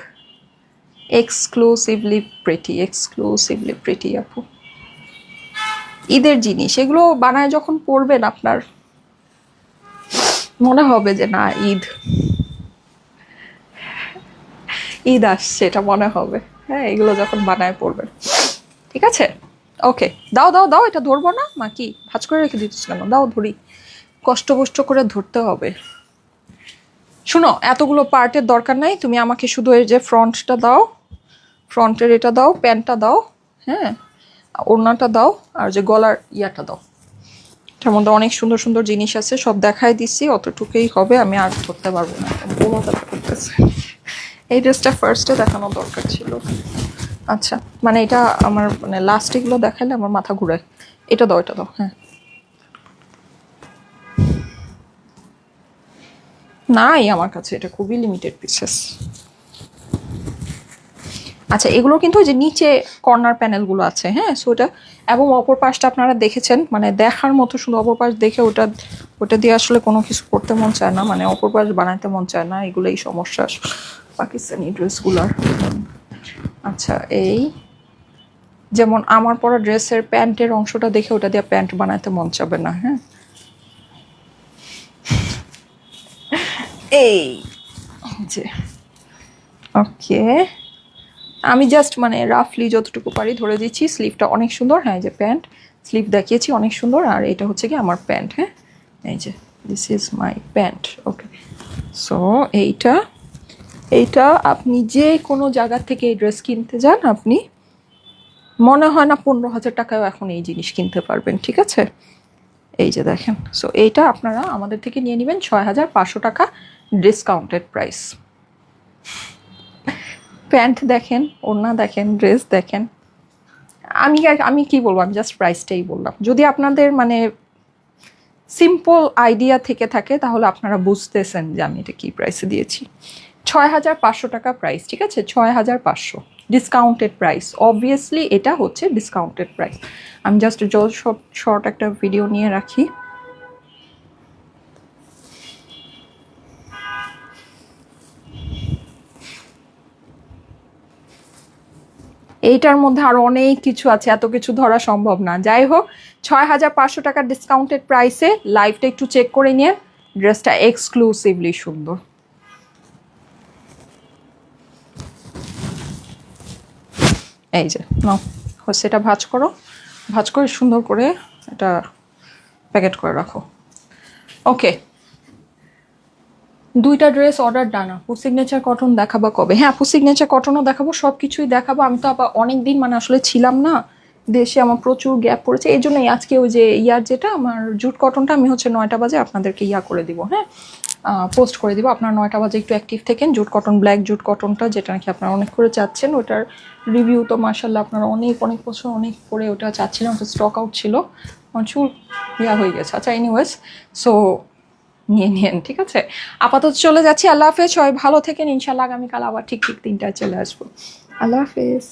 এক্সক্লুসিভলি প্রিটি আপু। ঈদের জিনিস এগুলো বানায় যখন পরবেন আপনার মনে হবে যে না ঈদ আসছে, এটা মনে হবে, হ্যাঁ, এগুলো যখন বানায় পরবেন, ঠিক আছে। ওকে, দাও দাও দাও, এটা ধরবো না মা, কি ভাজ করে রেখে দিতেছ কেন, দাও ধরি, কষ্ট করে ধরতে হবে। শুনো, এতগুলো পার্টের দরকার নাই, তুমি আমাকে শুধু এই যে ফ্রন্টটা দাও, ফ্রন্টের এটা দাও, প্যান্টটা দাও, হ্যাঁ, ওড়নাটা দাও, আর যে গলার ইয়াটা দাও। এটার মধ্যে অনেক সুন্দর সুন্দর জিনিস আছে, সব দেখাই দিচ্ছি, অতটুকুই হবে, আমি আর ধরতে পারবো না, করতেছে। এই ড্রেসটা ফার্স্টে দেখানো দরকার ছিল। আচ্ছা, মানে এটা আমার মানে লাস্টিকগুলো দেখালে আমার মাথা ঘুরায়। এটা দাও, এটা দাও, হ্যাঁ। নাই আমার কাছে, এটা খুবই লিমিটেড পিসেস। আচ্ছা, এগুলো কিন্তু যে নিচে কর্নার প্যানেলগুলো আছে, হ্যাঁ। সো ওটা এবং অপর পাশটা আপনারা দেখেছেন, মানে দেখার মতো শুধু অপর পাশ দেখে ওটা দিয়ে আসলে কোনো কিছু করতে মন চায় না, মানে অপর পাশ বানাইতে মন চায় না, এগুলোই সমস্যা পাকিস্তানি ড্রেসগুলার। আচ্ছা, এই যেমন আমার পরা ড্রেসের প্যান্টের অংশটা দেখে ওটা দিয়ে প্যান্ট বানাইতে মন চাবে না, হ্যাঁ। এই যে, ওকে, আমি জাস্ট মানে রাফলি যতটুকু পারি ধরে দিচ্ছি। স্লিভটা অনেক সুন্দর, হ্যাঁ, এই যে প্যান্ট স্লিভ দেখিয়েছি, অনেক সুন্দর। আর এটা হচ্ছে কি আমার প্যান্ট, হ্যাঁ, এই যে this is my pant. Okay, so এইটা এইটা আপনি যে কোনো জায়গা থেকে এই ড্রেস কিনতে যান, আপনি মনে হয় না 15,000 টাকায় এখন এই জিনিস কিনতে পারবেন, ঠিক আছে? এই যে দেখেন, সো এইটা আপনারা আমাদের থেকে নিয়ে নেবেন 6,500 টাকা ডিসকাউন্টেড প্রাইস। প্যান্ট দেখেন, ওড়না দেখেন, ড্রেস দেখেন। আমি কি বলবো, আমি জাস্ট প্রাইসটাই বললাম। যদি আপনাদের মানে সিম্পল আইডিয়া থেকে থাকে তাহলে আপনারা বুঝতেছেন যে আমি এটা কি প্রাইসে দিয়েছি। 6,500 টাকা প্রাইস, ঠিক আছে? 6,500 ডিসকাউন্টেড প্রাইস। অবভিয়াসলি এটা হচ্ছে ডিসকাউন্টেড প্রাইস। আমি জাস্ট শর্ট একটা ভিডিও নিয়ে রাখি। এইটার মধ্যে আরো অনেক কিছু আছে, এত কিছু ধরা সম্ভব না। যাই হোক, 6,500 টাকার ডিসকাউন্টেড প্রাইসে লাইভটা একটু চেক করে নিয়ে, ড্রেসটা এক্সক্লুসিভলি সুন্দর। এই যে নাও, হচ্ছে এটা ভাঁজ করো, ভাঁজ করে সুন্দর করে এটা প্যাকেট করে রাখো। ওকে, দুইটা ড্রেস অর্ডার ডানা। আপু সিগনেচার কটন দেখাবা কবে? হ্যাঁ আপু, সিগনেচার কটনও দেখাবো, সব কিছুই দেখাবো। আমি তো আবার অনেক দিন মানে আসলে ছিলাম না দেশে, আমার প্রচুর গ্যাপ পড়েছে, এই জন্যই আজকে ওই যে যেটা আমার জুট কটনটা আমি হচ্ছে 9টা বাজে আপনাদেরকে করে দিব, হ্যাঁ পোস্ট করে দিব। আপনার 9টা বাজে একটু অ্যাক্টিভ থাকেন। জুট কটন, ব্ল্যাক জুট কটনটা যেটা নাকি আপনারা অনেক করে চাচ্ছেন, ওটার রিভিউ তো মার্শাল্লাহ আপনারা অনেক বছর অনেক করে ওটা চাচ্ছিলেন, ওটা স্টক আউট ছিল, আমার চুল হয়ে গেছে। আচ্ছা এনিওয়েজ, সো নিয়ে নিন, ঠিক আছে? আপাতত চলে যাচ্ছি, আল্লাহ হাফেজ। সবাই ভালো থেকেন, ইনশাল্লাহ আগামীকাল আবার ঠিক 3টায় চলে আসবো। আল্লাহ হাফেজ।